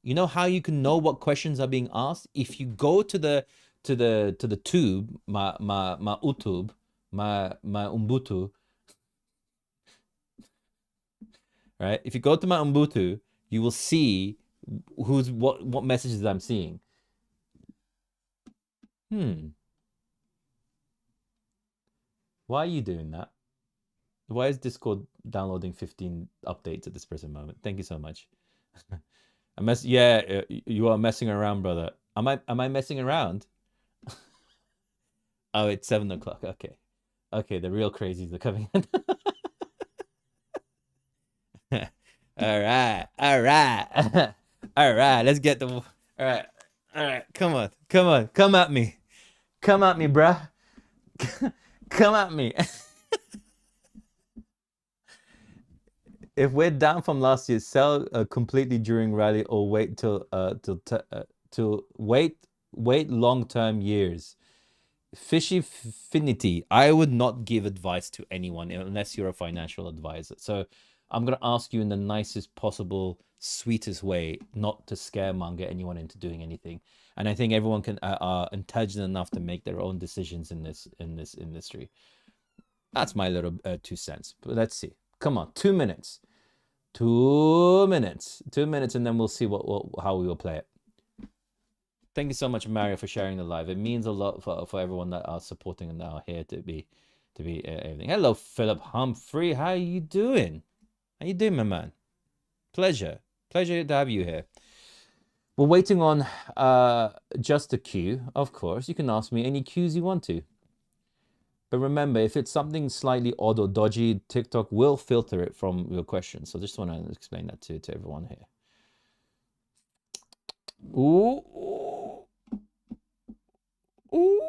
You know how you can know what questions are being asked? If you go to the tube, my YouTube, my Ubuntu, right? If you go to my Ubuntu, you will see what messages I'm seeing. Why are you doing that? Why is Discord downloading 15 updates at this present moment? Thank you so much. Yeah, you are messing around, brother. Am I messing around? Oh, it's 7 o'clock. Okay. Okay, the real crazies are coming in. All right. All right. All right. Let's get the All right. All right. Come on. Come on. Come at me. Come at me, bruh. Come at me. If we're down from last year, sell completely during rally or wait till wait long term years. Fishy finity. I would not give advice to anyone unless you're a financial advisor. So I'm gonna ask you in the nicest possible, sweetest way, not to scaremonger anyone into doing anything. And I think everyone can are intelligent enough to make their own decisions in this industry. That's my little 2 cents. But let's see. Come on, 2 minutes. 2 minutes. 2 minutes, and then we'll see how we will play it. Thank you so much, Mario, for sharing the live. It means a lot for everyone that are supporting and that are here to be everything. Hello, Philip Humphrey. How you doing? How you doing, my man? Pleasure to have you here. We're waiting on just a queue. Of course, you can ask me any cues you want to. But remember, if it's something slightly odd or dodgy, TikTok will filter it from your questions. So just want to explain that to everyone here. Ooh. Ooh.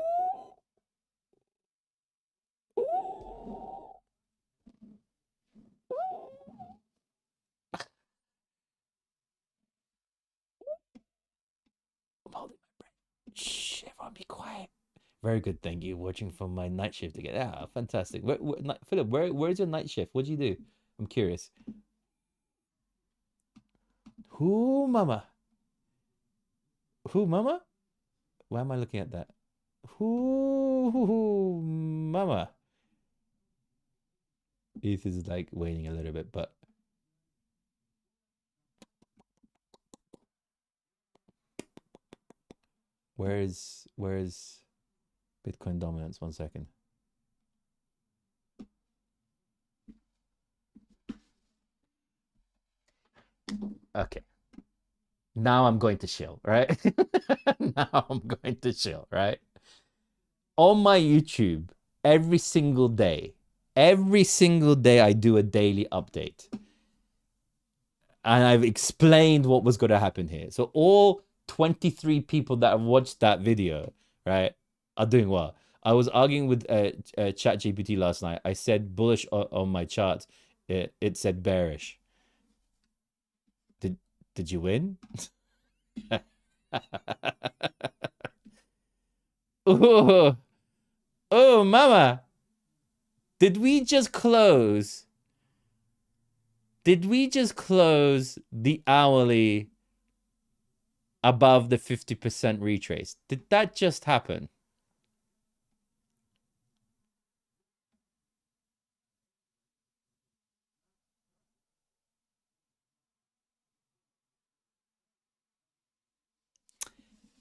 I'm holding my breath. Shh, everyone be quiet. Very good, thank you. Watching from my night shift again. Yeah, fantastic. Philip, where's your night shift? What do you do? I'm curious. Who, mama? Who, mama? Why am I looking at that? Who, mama? Eth is like waiting a little bit, but where's Bitcoin dominance? 1 second. Okay. Now I'm going to chill, right? Now I'm going to chill, right? On my YouTube, every single day I do a daily update. And I've explained what was going to happen here. So all 23 people that have watched that video, right, are doing well. I was arguing with ChatGPT last night. I said bullish on my chart. It said bearish. Did you win? Oh, oh, mama. Did we just close? Did we just close the hourly above the 50% retrace? Did that just happen?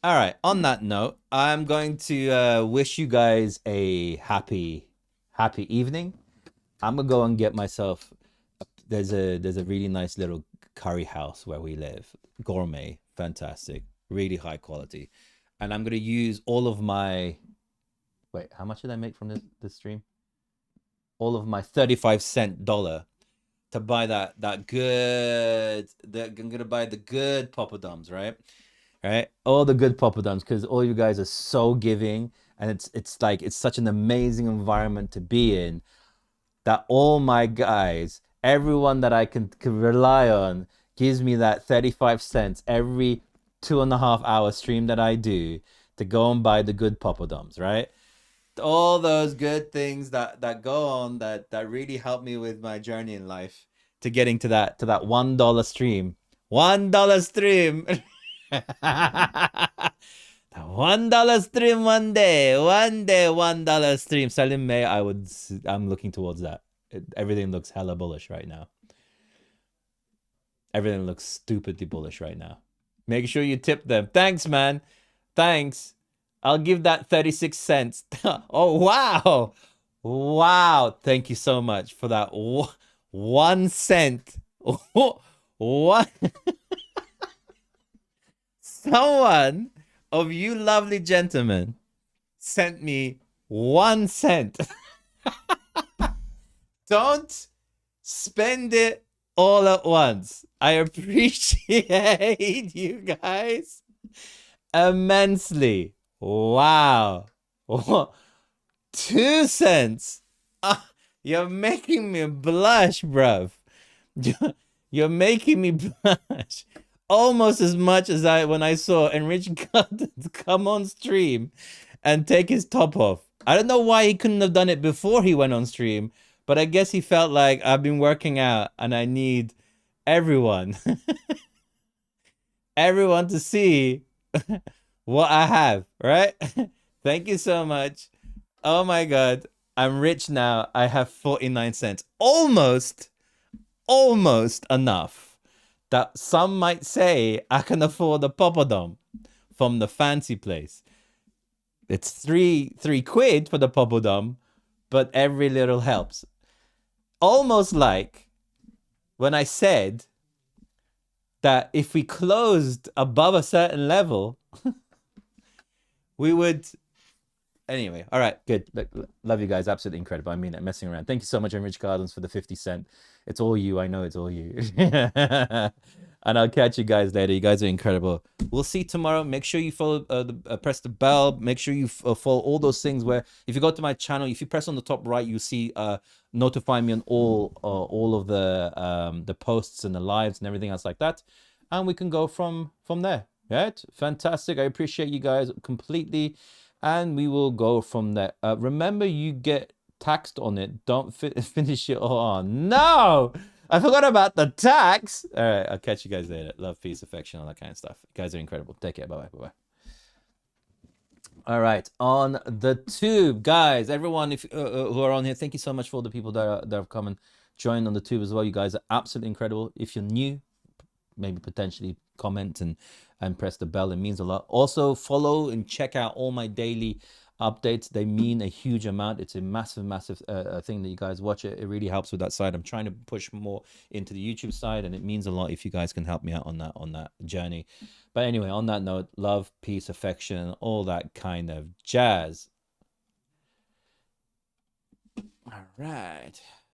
All right. On that note, I'm going to wish you guys a happy evening. I'm gonna go and get myself. There's a really nice little curry house where we live. Gourmet, fantastic, really high quality, and I'm gonna use all of my. Wait, how much did I make from this stream? All of my 35-cent dollar to buy that good. I'm gonna buy the good poppadoms, right? Right, all the good poppadoms, because all you guys are so giving, and it's like it's such an amazing environment to be in, that all my guys, everyone that I can rely on, gives me that 35 cents every 2.5 hour stream that I do to go and buy the good poppadoms, right? All those good things that go on that really help me with my journey in life to getting to that $1 stream. $1 stream. The $1 stream one day, $1 stream. Salim May, I'm looking towards that. Everything looks hella bullish right now. Everything looks stupidly bullish right now. Make sure you tip them. Thanks, man. Thanks. I'll give that 36 cents. Oh, wow. Wow. Thank you so much for that 1 cent. What? Someone of you lovely gentlemen sent me 1 cent. Don't spend it all at once. I appreciate you guys. Immensely. Wow. 2 cents. Ah, you're making me blush, bruv. You're making me blush. Almost as much as I when I saw Enrich Gardens come on stream and take his top off. I don't know why he couldn't have done it before he went on stream, but I guess he felt like I've been working out and I need everyone, everyone to see what I have, right? Thank you so much. Oh my god, I'm rich now. I have 49 cents. Almost enough that some might say I can afford a poppadom from the fancy place. It's three quid for the poppadom, but every little helps. Almost like when I said that if we closed above a certain level, we would. Anyway, all right, good. Love you guys. Absolutely incredible. I mean it, messing around. Thank you so much, Enrich Gardens, for the 50 cent. It's all you. I know it's all you. And I'll catch you guys later. You guys are incredible. We'll see tomorrow. Make sure you follow, press the bell. Make sure you follow all those things where if you go to my channel, if you press on the top right, you see notify me on all of the posts and the lives and everything else like that. And we can go from there. Right? Fantastic. I appreciate you guys completely. And we will go from there. Remember, you get taxed on it. Don't finish it all on. No! I forgot about the tax. All right, I'll catch you guys later. Love, peace, affection, all that kind of stuff. You guys are incredible. Take care. Bye-bye. Bye-bye. All right, on the tube, guys, everyone if who are on here, thank you so much for all the people that have come and joined on the tube as well. You guys are absolutely incredible. If you're new, maybe potentially comment and press the bell. It means a lot. Also follow and check out all my daily updates. They mean a huge amount. It's a massive thing that you guys watch. It really helps with that side. I'm trying to push more into the YouTube side, and it means a lot if you guys can help me out on that journey. But anyway, on that note, love, peace, affection, all that kind of jazz. All right.